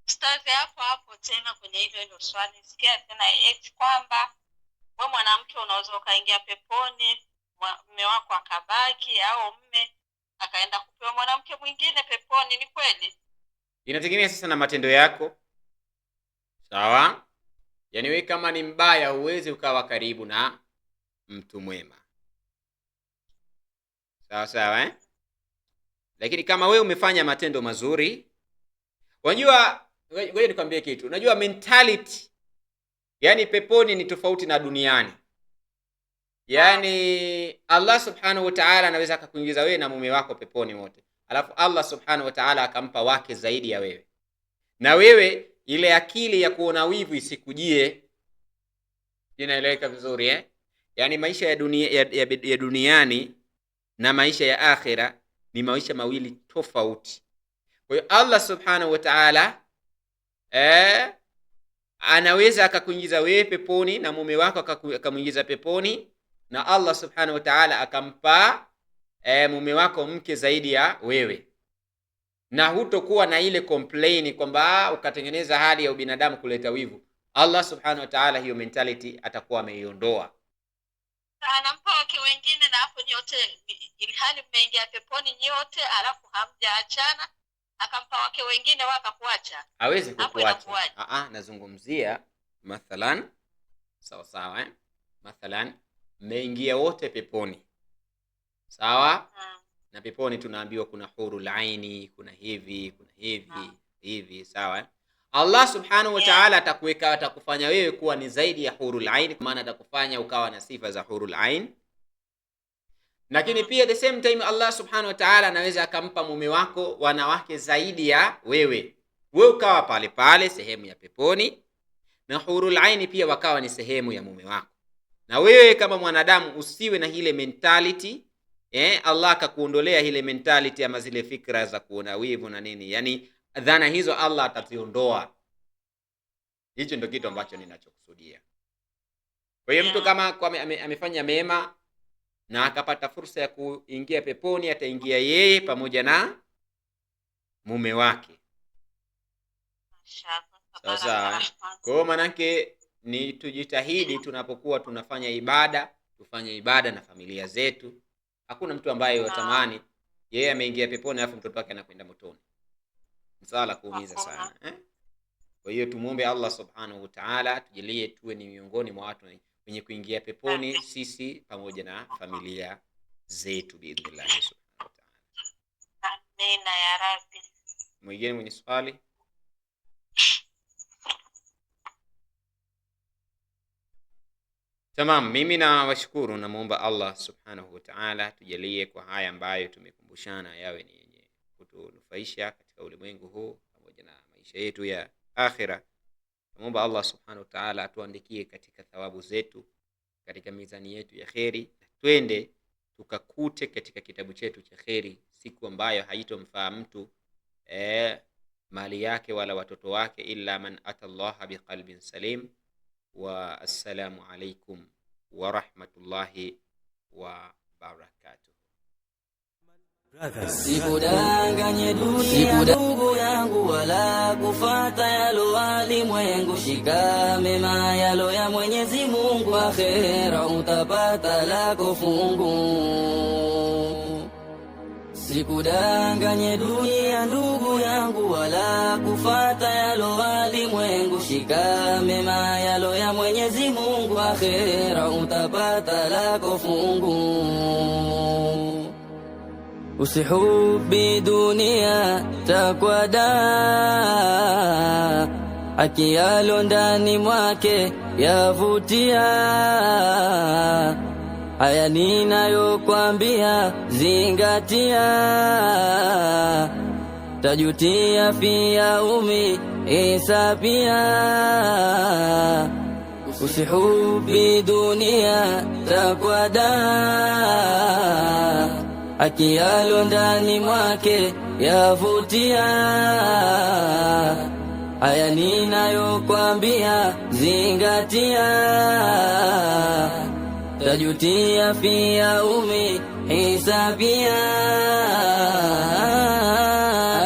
C: Ustazi, hapo tena kwenye hilo swali sikia tena kwamba wewe mwanamke unaweza ukaingia peponi, mume wako akabaki, au mume akaenda kupewa mwanamke mwingine peponi. Ni kweli?
D: Inategemea sasa na matendo yako. Sawa? Yaani wewe kama ni mbaya huwezi ukawa karibu na mtu mwema. Sawa Lakini kama wewe umefanya matendo mazuri, unajua, ngoja nikwambie kitu. Unajua mentality, yani peponi ni tofauti na duniani. Yani Allah subhanahu wa ta'ala anaweza akakuingiza wewe na mume wako peponi wote, alafu Allah subhanahu wa ta'ala akampa wake zaidi ya wewe, na wewe ile akili ya kuona wivu isikujie. Inaeleweka vizuri Yani maisha ya duniani na maisha ya akhira ni maisha mawili tofauti. Kwa hiyo Allah subhanahu wa ta'ala anaweza akakuingiza wewe peponi na mume wako akamuingiza peponi, na Allah subhanahu wa ta'ala akampa mume wako mke zaidi ya wewe, na hutokuwa na ile complain kwamba ukatengeneza hali ya ubinadamu kuleta wivu. Allah subhanahu wa ta'ala hiyo mentality atakuwa ameiondoa.
C: Anampa wake wengine, na hapo nyote ilhali mmeingia peponi nyote, alafu hamjaachana, akampa wake wengine wakakuacha.
D: Hawezi kukuacha. Nazungumzia mathalan, sawa mathalan mmeingia wote peponi. Sawa? Na peponi tunaambiwa kuna hurul aini, kuna hivi, sawa Allah subhanahu wa ta'ala atakufanya wewe kuwa ni zaidi ya hurul ain, kwa maana atakufanya ukawa na sifa za hurul ain. Lakini pia the same time Allah subhanahu wa ta'ala anaweza akampa mume wako wanawake zaidi ya wewe ukawa pale pale sehemu ya peponi, na hurul ain pia wakawa ni sehemu ya mume wako. Na wewe kama mwanadamu usiwe na ile mentality Allah akakuondolea ile mentality ama zile fikra za kuona wivu na nini, yani dhana hizo Allah ataziondoa. Hicho ndio kitu ambacho ninachokusudia. Kwa hiyo mtu kama amefanya mema na akapata fursa ya kuingia peponi, ataingia yeye pamoja na mume wake. Sasa kwa hiyo manake ni tujitahidi tunapokuwa tunafanya ibada, tufanye ibada na familia zetu. Hakuna mtu ambaye watamani yeye ameingia peponi alafu mtoto wake anakwenda motoni. Msala kuumiza sana Kwa hiyo tumuombe Allah subhanahu wa ta'ala tujalie tuwe ni miongoni mwa watu wenye kuingia peponi, sisi pamoja na familia zetu biidhnillah subhanahu wa ta'ala.
C: Amina ya Rabbi.
D: Mwingine mwenye swali? Tamam, mimi na washukuru, na muomba Allah subhanahu wa ta'ala tujalie kwa haya ambayo tumekumbushana yawe ni yenye kutunufaisha katika ulimwengu huu pamoja na maisha yetu ya akhira. Muomba Allah subhanahu wa ta'ala atuandikie katika thawabu zetu, katika mizani yetu ya kheri, twende tukakute katika kitabu chetu cha kheri siku ambayo haitomfaa mtu mali yake wala watoto wake illa man atallaha biqalbin salim. Wa assalamu alaikum wa rahmatullahi wa barakatuh.
A: Sikudanganye dunia ndugu yangu, wala kufata yalo walimwengu. Shika mema yalo ya Mwenyezi Mungu, akhera utapata lako fungu. Sikudanganye dunia ndugu yangu, wala kufata yalo walimwengu. Shika mema yalo ya Mwenyezi Mungu, akhera utapata lako fungu. usihubi dunia takwada, haki yalo ndani mwake yavutia. Haya ninayokwambia zingatia, tajutia fi yaumi hisabia. Usihubi dunia takwada, haki yalo ndani mwake yavutia. Haya ninayokwambia zingatia, tajutia fi yaumi hisabia.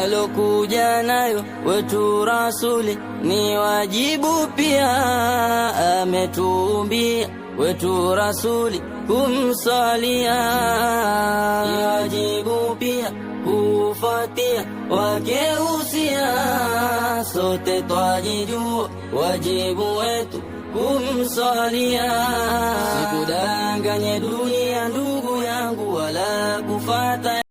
A: Alokuja nayo wetu rasuli ni wajibu pia, ametuumbia wetu rasuli kumsalia. Ni wajibu pia kufuatia wakeusia, sote twajijua wajibu wetu kumsalia. Sikudanganye dunia ndugu yangu, wala kufata